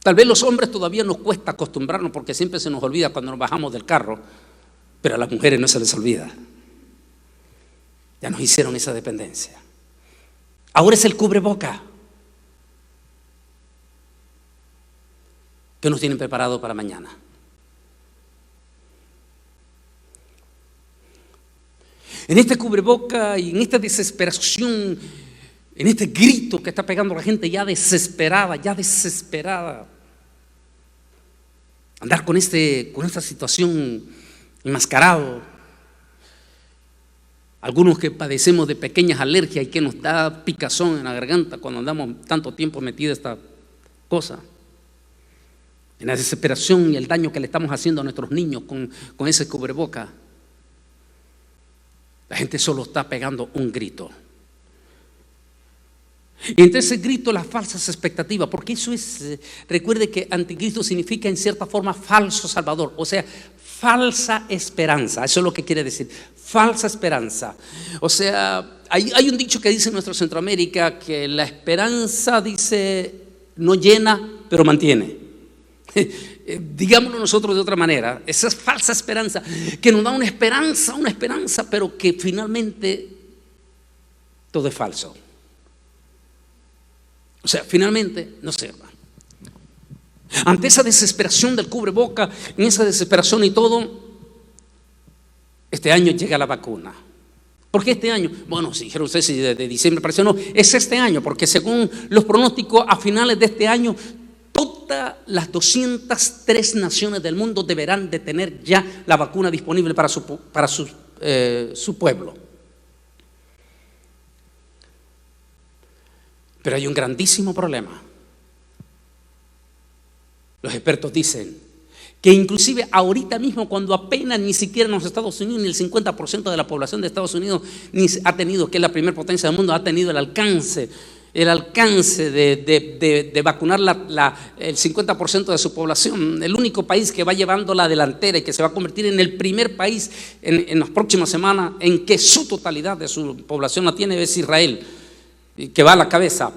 Tal vez los hombres todavía nos cuesta acostumbrarnos porque siempre se nos olvida cuando nos bajamos del carro, pero a las mujeres no se les olvida. Ya nos hicieron esa dependencia. Ahora es el cubreboca que nos tienen preparado para mañana. En este cubreboca y en esta desesperación, en este grito que está pegando la gente ya desesperada, andar con esta situación enmascarado. Algunos que padecemos de pequeñas alergias y que nos da picazón en la garganta cuando andamos tanto tiempo metidos en esta cosa. En la desesperación y el daño que le estamos haciendo a nuestros niños con ese cubreboca. La gente solo está pegando un grito. Y entre ese grito las falsas expectativas, porque eso es, recuerde que anticristo significa en cierta forma falso salvador, o sea, falsa esperanza. Eso es lo que quiere decir, falsa esperanza. O sea, hay un dicho que dice en nuestra Centroamérica que la esperanza, dice, no llena, pero mantiene. Digámoslo nosotros de otra manera, esa es falsa esperanza, que nos da una esperanza, pero que finalmente todo es falso. O sea, finalmente no sirve. Ante esa desesperación del cubreboca, en esa desesperación y todo, este año llega la vacuna. ¿Por qué este año? Bueno, si dijeron ustedes si de diciembre parece no, es este año, porque según los pronósticos a finales de este año, todas las 203 naciones del mundo deberán de tener ya la vacuna disponible para su pueblo. Pero hay un grandísimo problema. Los expertos dicen que inclusive ahorita mismo, cuando apenas ni siquiera en los Estados Unidos, ni el 50% de la población de Estados Unidos ni ha tenido, que es la primera potencia del mundo, ha tenido el alcance de vacunar el 50% de su población. El único país que va llevando la delantera y que se va a convertir en el primer país en las próximas semanas en que su totalidad de su población la tiene es Israel, que va a la cabeza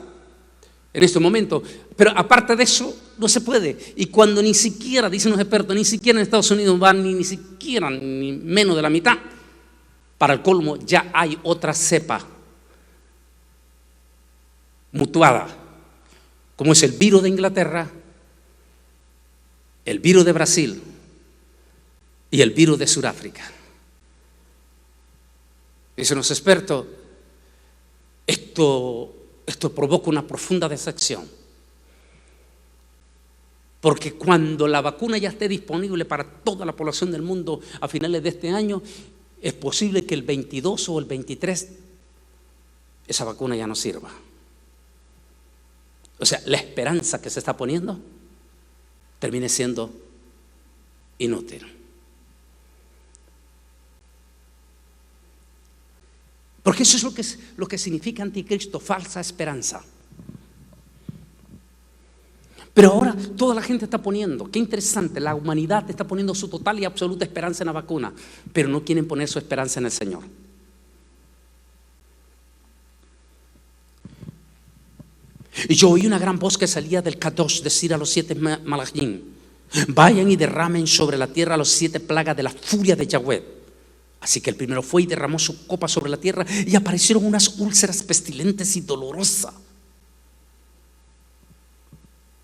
en este momento. Pero aparte de eso no se puede. Y cuando ni siquiera, dicen los expertos, ni siquiera en Estados Unidos van ni siquiera ni menos de la mitad, para el colmo ya hay otra cepa mutuada, como es el virus de Inglaterra, el virus de Brasil y el virus de Sudáfrica. Dicen los expertos, esto provoca una profunda decepción, porque cuando la vacuna ya esté disponible para toda la población del mundo a finales de este año, es posible que el 22 o el 23 esa vacuna ya no sirva. O sea, la esperanza que se está poniendo termine siendo inútil. Porque eso es lo que significa anticristo, falsa esperanza. Pero ahora toda la gente está poniendo, qué interesante, la humanidad está poniendo su total y absoluta esperanza en la vacuna, pero no quieren poner su esperanza en el Señor. Y yo oí una gran voz que salía del Kadosh decir a los 7 malachim: vayan y derramen sobre la tierra las 7 plagas de la furia de Yahweh. Así que el primero fue y derramó su copa sobre la tierra y aparecieron unas úlceras pestilentes y dolorosas.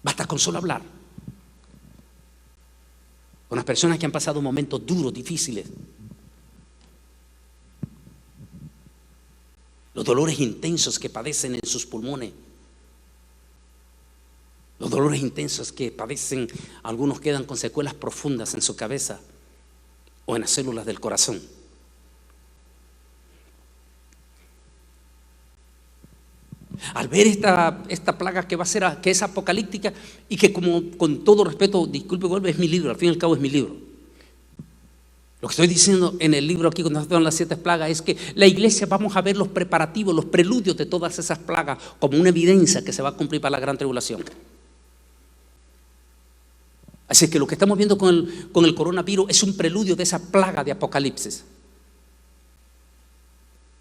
Basta con solo hablar con las personas que han pasado momentos duros, difíciles. Los dolores intensos que padecen en sus pulmones. Los dolores intensos que padecen, algunos quedan con secuelas profundas en su cabeza o en las células del corazón. Al ver esta plaga que va a ser, que es apocalíptica y que, como con todo respeto, disculpe, es mi libro, al fin y al cabo es mi libro. Lo que estoy diciendo en el libro aquí cuando están las 7 plagas es que la iglesia vamos a ver los preparativos, los preludios de todas esas plagas como una evidencia que se va a cumplir para la gran tribulación. Así que lo que estamos viendo con el coronavirus es un preludio de esa plaga de Apocalipsis.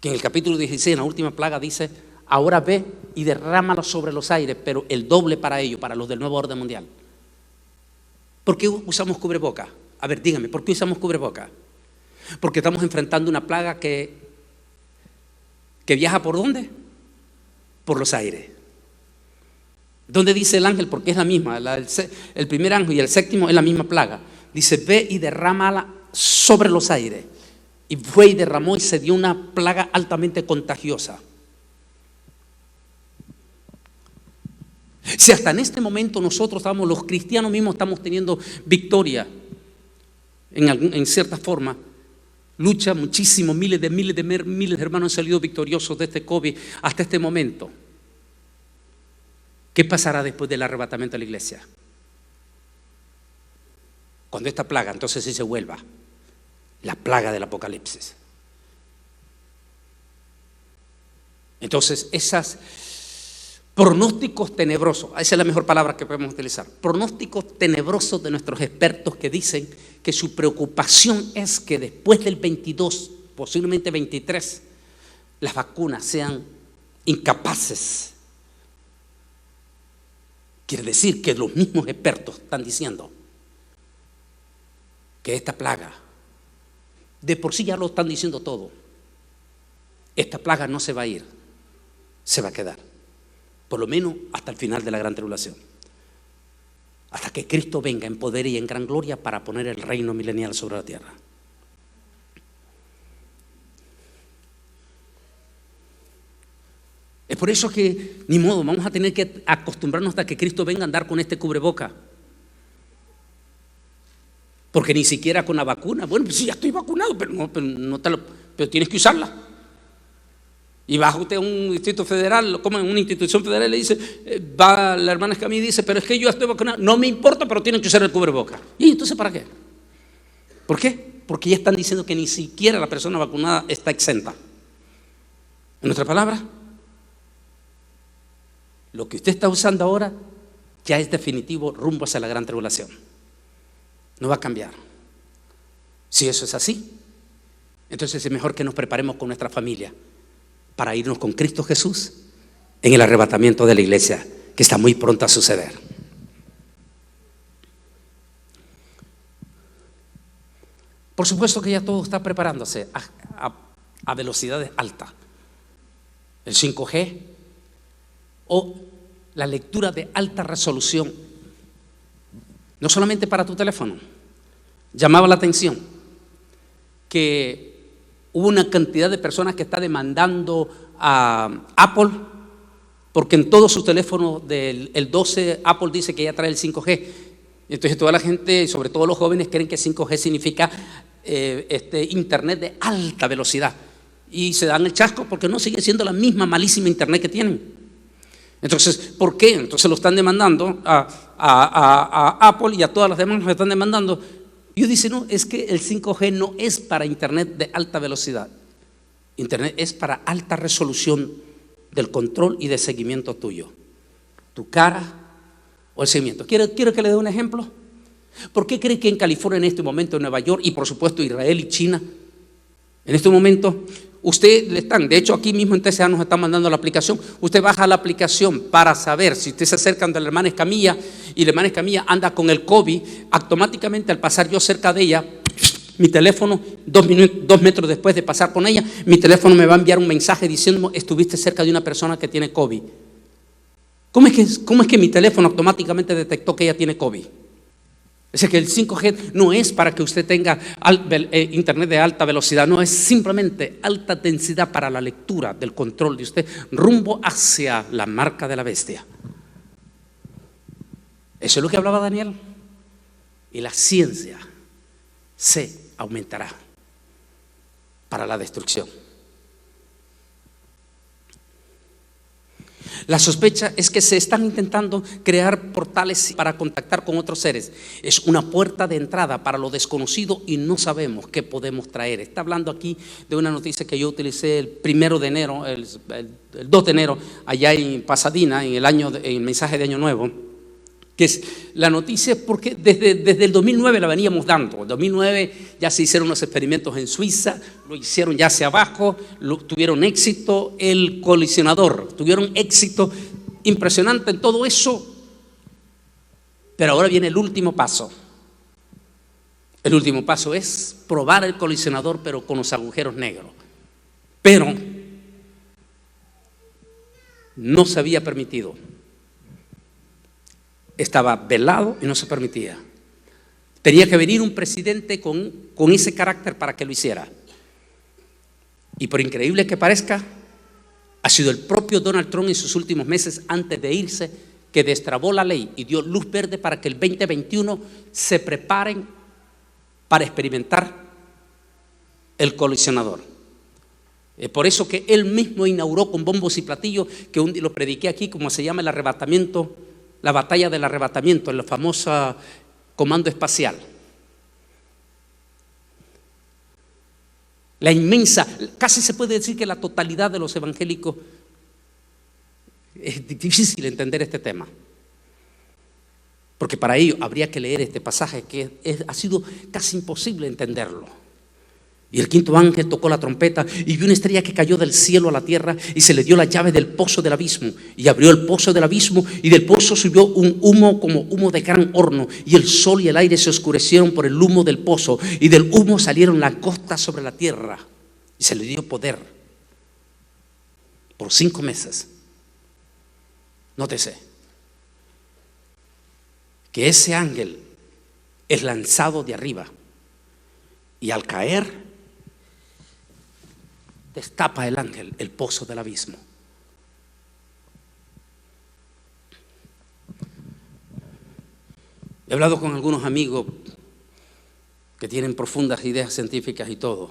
Que en el capítulo 16, en la última plaga, dice: ahora ve y derrámalo sobre los aires, pero el doble para ellos, para los del nuevo orden mundial. ¿Por qué usamos cubreboca? A ver, dígame, ¿por qué usamos cubreboca? Porque estamos enfrentando una plaga que viaja ¿por dónde? Por los aires. ¿Dónde dice el ángel? Porque es la misma, el primer ángel y el séptimo es la misma plaga. Dice: ve y derrámala sobre los aires. Y fue y derramó y se dio una plaga altamente contagiosa. Si hasta en este momento nosotros los cristianos mismos estamos teniendo victoria en cierta forma, lucha muchísimo, miles de hermanos han salido victoriosos de este COVID hasta este momento. ¿Qué pasará después del arrebatamiento de la iglesia? Cuando esta plaga entonces sí se vuelva la plaga del Apocalipsis. Entonces esas pronósticos tenebrosos, esa es la mejor palabra que podemos utilizar, pronósticos tenebrosos de nuestros expertos que dicen que su preocupación es que después del 22, posiblemente 23, las vacunas sean incapaces. Quiere decir que los mismos expertos están diciendo que esta plaga, de por sí ya lo están diciendo todo, esta plaga no se va a ir, se va a quedar, por lo menos hasta el final de la gran tribulación, hasta que Cristo venga en poder y en gran gloria para poner el reino milenial sobre la tierra. Es por eso que, ni modo, vamos a tener que acostumbrarnos hasta que Cristo venga a andar con este cubreboca. Porque ni siquiera con la vacuna, bueno, pues sí, ya estoy vacunado, pero tienes que usarla. Y baja usted a un distrito federal, como en una institución federal, le dice, va la hermana Escamilla y dice: pero es que yo estoy vacunado. No me importa, pero tienen que usar el cubreboca. ¿Y entonces para qué? ¿Por qué? Porque ya están diciendo que ni siquiera la persona vacunada está exenta. En otras palabras, lo que usted está usando ahora ya es definitivo rumbo hacia la gran tribulación. No va a cambiar. Si eso es así, entonces es mejor que nos preparemos con nuestra familia para irnos con Cristo Jesús en el arrebatamiento de la iglesia, que está muy pronto a suceder. Por supuesto que ya todo está preparándose a velocidades altas. El 5G o la lectura de alta resolución, no solamente para tu teléfono. Llamaba la atención que hubo una cantidad de personas que está demandando a Apple, porque en todos sus teléfonos del 12 Apple dice que ya trae el 5G. Entonces toda la gente, sobre todo los jóvenes, creen que 5G significa internet de alta velocidad, y se dan el chasco porque no sigue siendo la misma malísima internet que tienen. Entonces, ¿por qué? Entonces lo están demandando a Apple, y a todas las demás nos están demandando. Y yo dice: no, es que el 5G no es para internet de alta velocidad. Internet es para alta resolución del control y de seguimiento tuyo. Tu cara o el seguimiento. ¿Quiero que le dé un ejemplo? ¿Por qué cree que en California en este momento, en Nueva York y por supuesto Israel y China, en este momento, usted le están, de hecho aquí mismo en TCA nos están mandando la aplicación, usted baja la aplicación para saber si usted se acerca de la hermana Escamilla y la hermana Escamilla anda con el COVID, automáticamente al pasar yo cerca de ella, Mi teléfono, 2 metros después de pasar con ella, mi teléfono me va a enviar un mensaje diciendo: estuviste cerca de una persona que tiene COVID. ¿Cómo es que mi teléfono automáticamente detectó que ella tiene COVID? Es decir, que el 5G no es para que usted tenga internet de alta velocidad, no, es simplemente alta densidad para la lectura del control de usted rumbo hacia la marca de la bestia. Eso es lo que hablaba Daniel. Y la ciencia se aumentará para la destrucción. La sospecha es que se están intentando crear portales para contactar con otros seres. Es una puerta de entrada para lo desconocido y no sabemos qué podemos traer. Está hablando aquí de una noticia que yo utilicé el 1 de enero, el 2 de enero, allá en Pasadena, en el mensaje de Año Nuevo, que es la noticia porque desde el 2009 la veníamos dando. En el 2009 ya se hicieron unos experimentos en Suiza, lo hicieron ya hacia abajo, tuvieron éxito. El colisionador, tuvieron éxito impresionante en todo eso, pero ahora viene el último paso. El último paso es probar el colisionador, pero con los agujeros negros. Pero no se había permitido. Estaba velado y no se permitía. Tenía que venir un presidente con ese carácter para que lo hiciera. Y por increíble que parezca, ha sido el propio Donald Trump en sus últimos meses, antes de irse, que destrabó la ley y dio luz verde para que el 2021 se preparen para experimentar el colisionador. Por eso que él mismo inauguró con bombos y platillos, que un día lo prediqué aquí, como se llama el arrebatamiento, la batalla del arrebatamiento, en la famosa comando espacial. La inmensa, casi se puede decir que la totalidad de los evangélicos, es difícil entender este tema, porque para ello habría que leer este pasaje que ha sido casi imposible entenderlo. Y el 5.º ángel tocó la trompeta y vio una estrella que cayó del cielo a la tierra y se le dio la llave del pozo del abismo, y abrió el pozo del abismo y del pozo subió un humo como humo de gran horno, y el sol y el aire se oscurecieron por el humo del pozo, y del humo salieron langostas sobre la tierra, y se le dio poder por 5 meses. Nótese que ese ángel es lanzado de arriba y al caer destapa el ángel el pozo del abismo. He hablado con algunos amigos que tienen profundas ideas científicas y todo.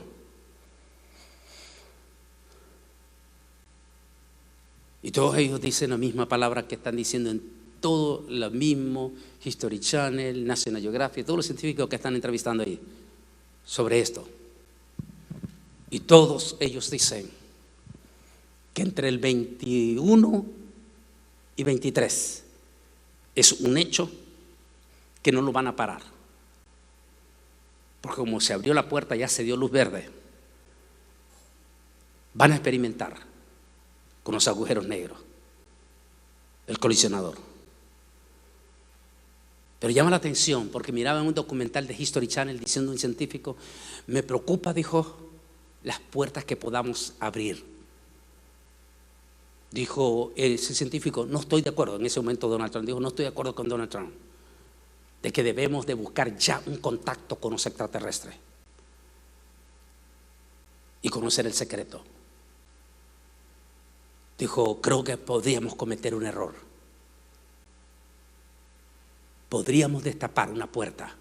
Y todos ellos dicen la misma palabra que están diciendo en todo lo mismo, History Channel, National Geographic, todos los científicos que están entrevistando ahí sobre esto. Y todos ellos dicen que entre el 21 y 23 es un hecho que no lo van a parar. Porque como se abrió la puerta, ya se dio luz verde. Van a experimentar con los agujeros negros, el colisionador. Pero llama la atención porque miraba en un documental de History Channel diciendo un científico: me preocupa, dijo, las puertas que podamos abrir. Dijo ese científico: no estoy de acuerdo. En ese momento Donald Trump dijo: no estoy de acuerdo con Donald Trump, de que debemos de buscar ya un contacto con los extraterrestres y conocer el secreto. Dijo: creo que podríamos cometer un error. Podríamos destapar una puerta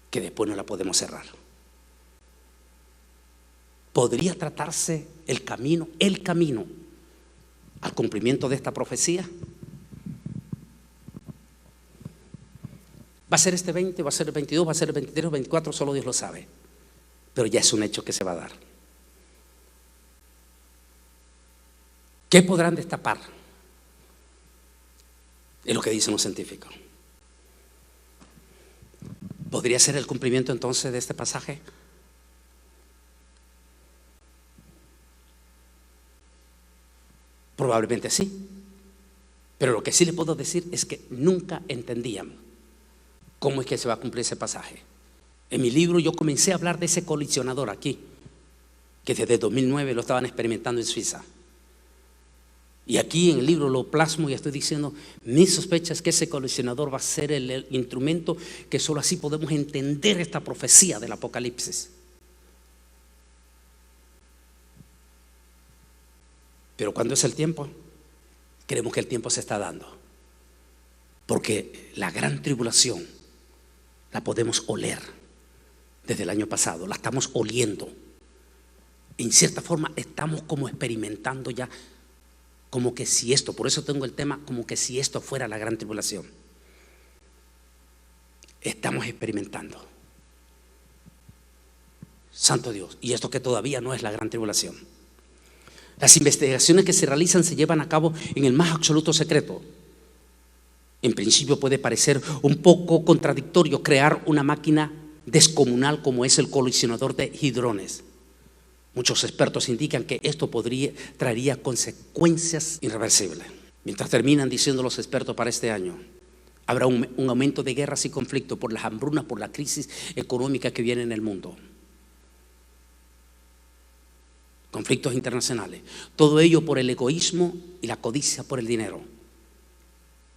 que después no la podemos cerrar. ¿Podría tratarse el camino al cumplimiento de esta profecía? ¿Va a ser este 20, va a ser el 22, va a ser el 23 o 24? Solo Dios lo sabe. Pero ya es un hecho que se va a dar. ¿Qué podrán destapar? Es lo que dicen los científicos. ¿Podría ser el cumplimiento entonces de este pasaje? Probablemente sí, pero lo que sí le puedo decir es que nunca entendíamos cómo es que se va a cumplir ese pasaje. En mi libro yo comencé a hablar de ese colisionador aquí, que desde 2009 lo estaban experimentando en Suiza. Y aquí en el libro lo plasmo y estoy diciendo, mi sospecha es que ese colisionador va a ser el instrumento que solo así podemos entender esta profecía del Apocalipsis. Pero cuando es el tiempo, creemos que el tiempo se está dando. Porque la gran tribulación la podemos oler desde el año pasado, la estamos oliendo. En cierta forma estamos como experimentando ya, como que si esto, por eso tengo el tema, como que si esto fuera la gran tribulación. Estamos experimentando. Santo Dios, y esto que todavía no es la gran tribulación. Las investigaciones que se realizan se llevan a cabo en el más absoluto secreto. En principio puede parecer un poco contradictorio crear una máquina descomunal como es el colisionador de hadrones. Muchos expertos indican que esto traería consecuencias irreversibles. Mientras terminan diciendo los expertos para este año, habrá un aumento de guerras y conflictos por las hambrunas, por la crisis económica que viene en el mundo. Conflictos internacionales. Todo ello por el egoísmo y la codicia por el dinero.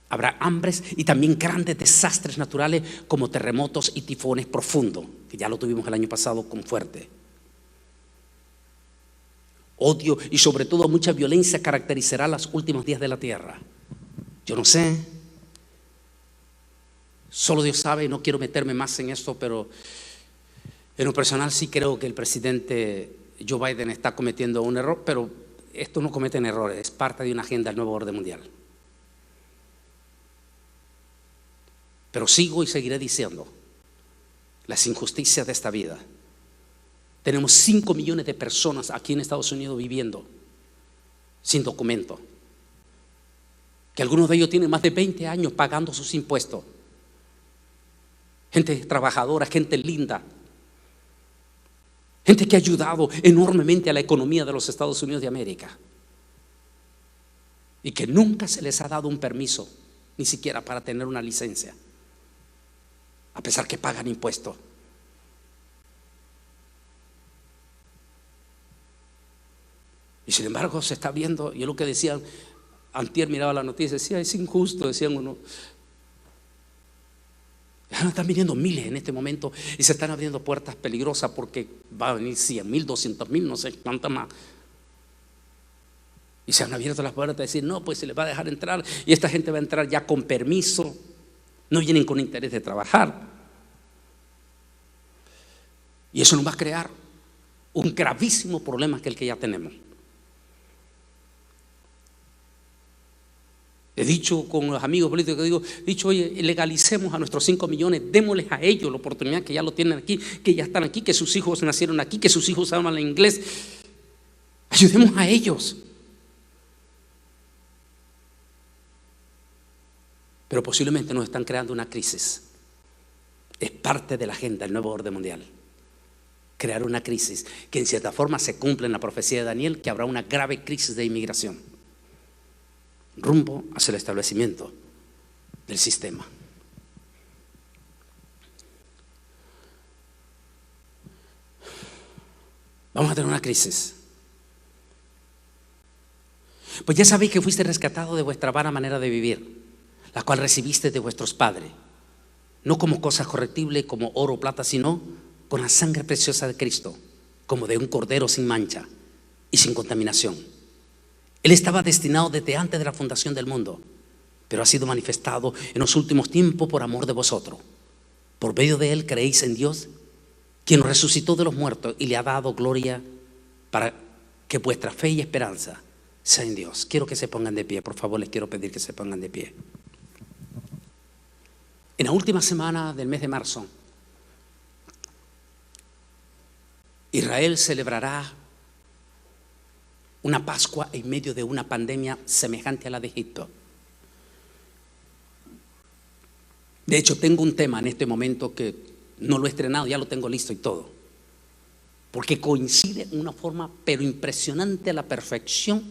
Habrá hambres y también grandes desastres naturales como terremotos y tifones profundos, que ya lo tuvimos el año pasado con fuerte. Odio y sobre todo mucha violencia caracterizará los últimos días de la tierra. Yo no sé, solo Dios sabe, no quiero meterme más en esto, pero en lo personal sí creo que el presidente Joe Biden está cometiendo un error, pero estos no cometen errores, es parte de una agenda del nuevo orden mundial. Pero sigo y seguiré diciendo las injusticias de esta vida. Tenemos 5 millones de personas aquí en Estados Unidos viviendo sin documento, que algunos de ellos tienen más de 20 años pagando sus impuestos. Gente trabajadora, gente linda, gente que ha ayudado enormemente a la economía de los Estados Unidos de América y que nunca se les ha dado un permiso, ni siquiera para tener una licencia, a pesar que pagan impuestos. Y sin embargo se está viendo, y es lo que decían, antier miraba la noticia, decía, es injusto, decían uno. Ya están viniendo miles en este momento y se están abriendo puertas peligrosas porque va a venir 100,000, 200,000, no sé cuántas más. Y se han abierto las puertas de decir, no, pues se les va a dejar entrar y esta gente va a entrar ya con permiso, no vienen con interés de trabajar. Y eso nos va a crear un gravísimo problema que el que ya tenemos. He dicho con los amigos políticos, he dicho, oye, legalicemos a nuestros 5 millones, démosles a ellos la oportunidad que ya lo tienen aquí, que ya están aquí, que sus hijos nacieron aquí, que sus hijos hablan inglés. Ayudemos a ellos. Pero posiblemente nos están creando una crisis. Es parte de la agenda del nuevo orden mundial. Crear una crisis que en cierta forma se cumple en la profecía de Daniel, que habrá una grave crisis de inmigración rumbo hacia el establecimiento del sistema. Vamos a tener una crisis. Pues ya sabéis que fuiste rescatado de vuestra vana manera de vivir, la cual recibiste de vuestros padres, no como cosas correctibles como oro o plata, sino con la sangre preciosa de Cristo, como de un cordero sin mancha y sin contaminación. Él estaba destinado desde antes de la fundación del mundo, pero ha sido manifestado en los últimos tiempos por amor de vosotros. Por medio de Él creéis en Dios, quien nos resucitó de los muertos y le ha dado gloria, para que vuestra fe y esperanza sea en Dios. Quiero que se pongan de pie, por favor, les quiero pedir que se pongan de pie. En la última semana del mes de marzo, Israel celebrará una Pascua en medio de una pandemia semejante a la de Egipto. De hecho, tengo un tema en este momento que no lo he estrenado, ya lo tengo listo y todo, porque coincide en una forma pero impresionante a la perfección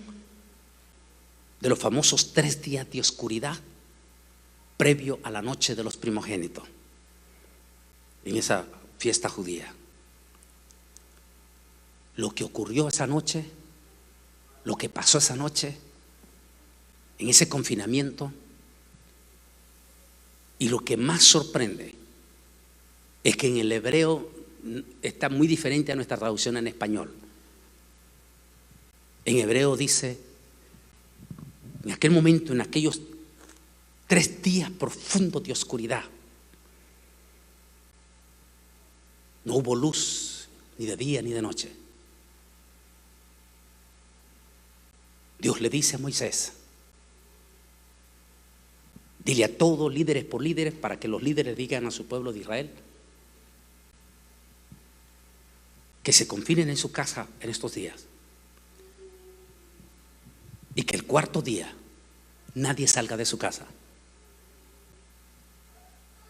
de los famosos 3 días de oscuridad previo a la noche de los primogénitos. En esa fiesta judía. Lo que ocurrió esa noche, lo que pasó esa noche, en ese confinamiento, y lo que más sorprende es que en el hebreo está muy diferente a nuestra traducción en español. En hebreo dice, en aquel momento, en aquellos 3 días profundos de oscuridad, no hubo luz ni de día ni de noche. Dios le dice a Moisés: dile a todos, líderes por líderes, para que los líderes digan a su pueblo de Israel que se confinen en su casa en estos días, y que el 4.º día nadie salga de su casa,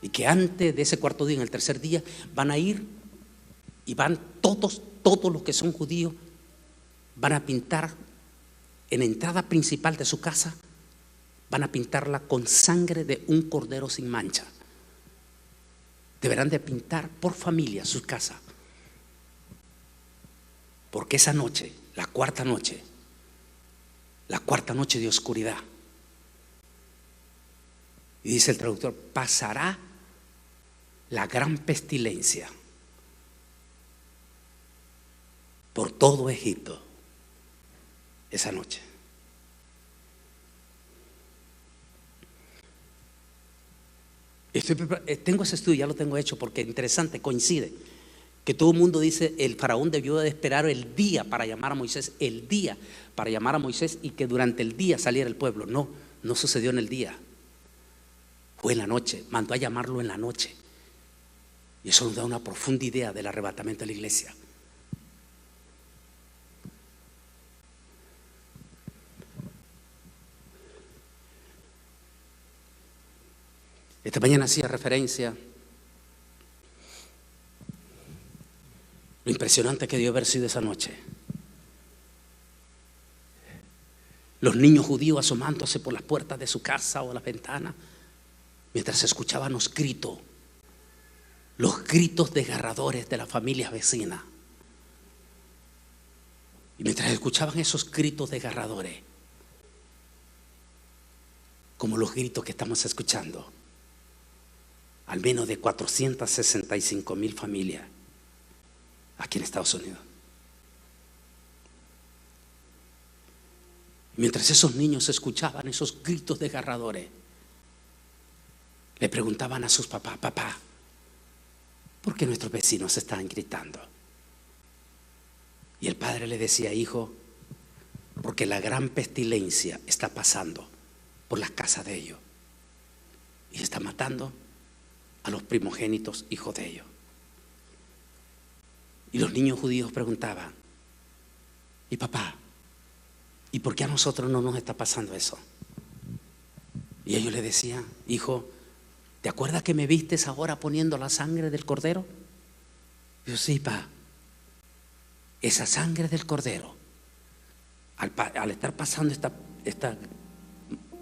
y que antes de ese 4.º día, en el 3.er día, van a ir y van todos los que son judíos, van a pintar en la entrada principal de su casa, van a pintarla con sangre de un cordero sin mancha. Deberán de pintar por familia sus casas, porque esa noche, la cuarta noche de oscuridad, y dice el traductor, pasará la gran pestilencia por todo Egipto esa noche. Tengo ese estudio, ya lo tengo hecho, porque es interesante, coincide que todo el mundo dice el faraón debió de esperar el día para llamar a Moisés, el día para llamar a Moisés, y que durante el día saliera el pueblo. No sucedió en el día, fue en la noche, mandó a llamarlo en la noche. Y eso nos da una profunda idea del arrebatamiento de la iglesia. Esta mañana hacía referencia lo impresionante que debió haber sido esa noche. Los niños judíos asomándose por las puertas de su casa o las ventanas, mientras se escuchaban los gritos desgarradores de las familias vecinas. Y mientras escuchaban esos gritos desgarradores, como los gritos que estamos escuchando, al menos de 465,000 familias aquí en Estados Unidos. Mientras esos niños escuchaban esos gritos desgarradores, le preguntaban a sus papás: papá, ¿por qué nuestros vecinos están gritando? Y el padre le decía: hijo, porque la gran pestilencia está pasando por las casas de ellos y está matando a los primogénitos hijos de ellos. Y los niños judíos preguntaban: ¿y papá, y por qué a nosotros no nos está pasando eso? Y ellos le decían: hijo, ¿te acuerdas que me vistes ahora poniendo la sangre del cordero? Y yo: sí, pa. Esa sangre del cordero, al estar pasando esta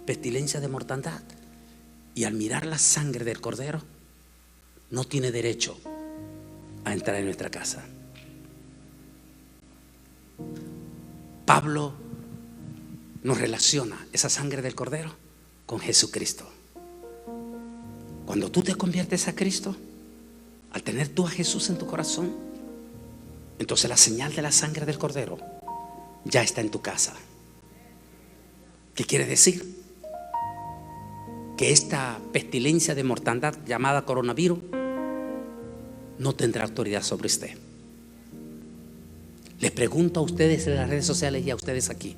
pestilencia de mortandad, y al mirar la sangre del cordero, no tiene derecho a entrar en nuestra casa. Pablo nos relaciona esa sangre del cordero con Jesucristo. Cuando tú te conviertes a Cristo, al tener tú a Jesús en tu corazón, entonces la señal de la sangre del cordero ya está en tu casa. ¿Qué quiere decir? Que esta pestilencia de mortandad llamada coronavirus no tendrá autoridad sobre usted. Les pregunto a ustedes en las redes sociales y a ustedes aquí: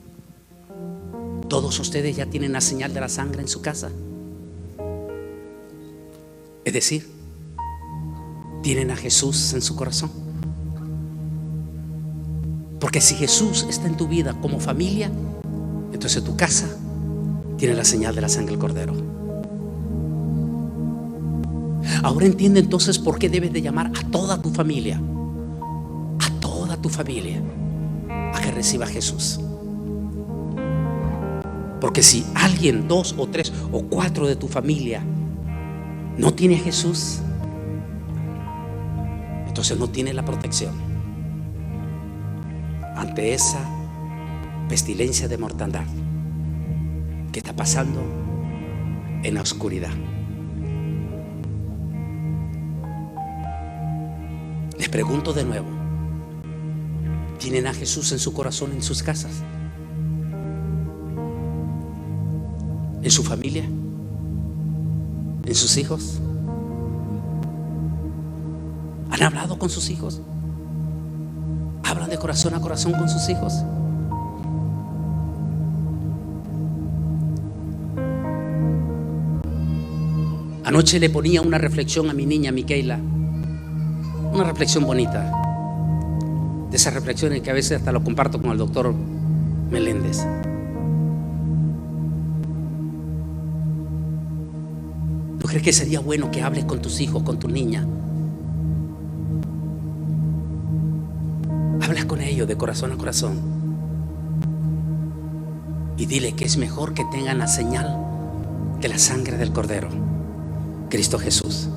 ¿todos ustedes ya tienen la señal de la sangre en su casa? Es decir, ¿tienen a Jesús en su corazón? Porque si Jesús está en tu vida como familia, entonces tu casa tiene la señal de la sangre del cordero. Ahora entiende entonces por qué debes de llamar a toda tu familia, a que reciba a Jesús. Porque si alguien, 2 o 3 o 4 de tu familia no tiene a Jesús, Entonces no tiene la protección ante esa pestilencia de mortandad que está pasando en la oscuridad. Les pregunto de nuevo: ¿tienen a Jesús en su corazón, en sus casas, en su familia, en sus hijos? ¿Han hablado con sus hijos? ¿Hablan de corazón a corazón con sus hijos? Anoche le ponía una reflexión a mi niña Micaela, una reflexión bonita, de esas reflexiones que a veces hasta lo comparto con el doctor Meléndez. ¿No crees que sería bueno que hables con tus hijos, con tu niña? Hablas con ellos de corazón a corazón y dile que es mejor que tengan la señal de la sangre del Cordero, Cristo Jesús.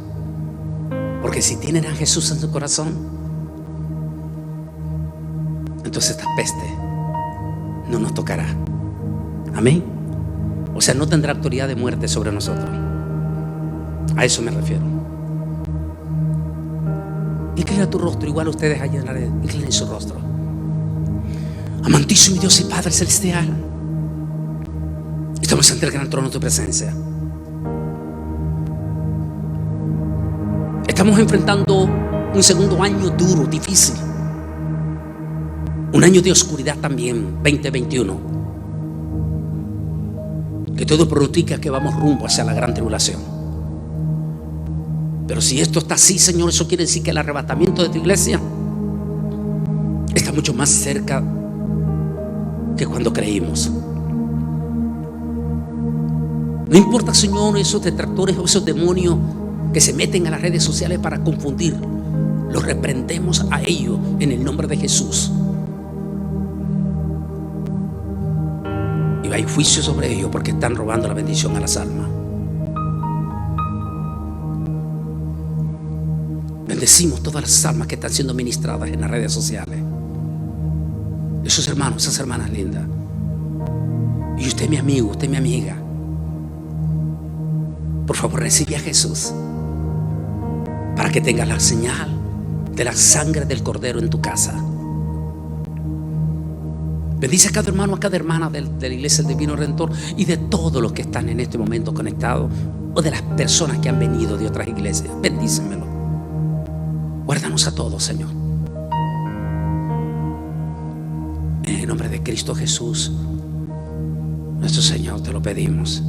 Porque si tienen a Jesús en su corazón, entonces esta peste no nos tocará. Amén. O sea, no tendrá autoridad de muerte sobre nosotros. A eso me refiero. Inclina tu rostro, igual ustedes allá en la red, inclinen su rostro. Amantísimo Dios y Padre Celestial, estamos ante el gran trono de tu presencia. Estamos enfrentando un segundo año duro, difícil. Un año de oscuridad también, 2021. Que todo pronostica que vamos rumbo hacia la gran tribulación. Pero si esto está así, Señor, eso quiere decir que el arrebatamiento de tu iglesia está mucho más cerca que cuando creímos. No importa, Señor, esos detractores o esos demonios que se meten a las redes sociales para confundir. Los reprendemos a ellos en el nombre de Jesús. Y hay juicio sobre ellos porque están robando la bendición a las almas. Bendecimos todas las almas que están siendo ministradas en las redes sociales. Esos hermanos, esas hermanas lindas. Y usted, mi amigo, usted, mi amiga, por favor, recibe a Jesús para que tengas la señal de la sangre del Cordero en tu casa. Bendice a cada hermano, a cada hermana de la Iglesia del Divino Redentor y de todos los que están en este momento conectados, o de las personas que han venido de otras iglesias. Bendícemelo. Guárdanos a todos, Señor. En el nombre de Cristo Jesús, nuestro Señor, te lo pedimos.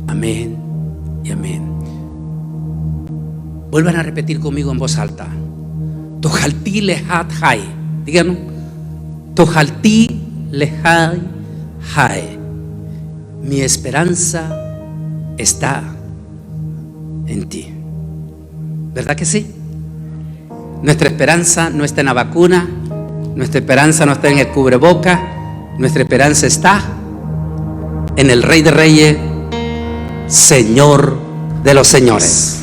Amén y amén. Vuelvan a repetir conmigo en voz alta. Tojalti lehat hai. Díganos. Tojalti lehat hai. Mi esperanza está en ti. ¿Verdad que sí? Nuestra esperanza no está en la vacuna, nuestra esperanza no está en el cubreboca, nuestra esperanza está en el Rey de Reyes, Señor de los señores.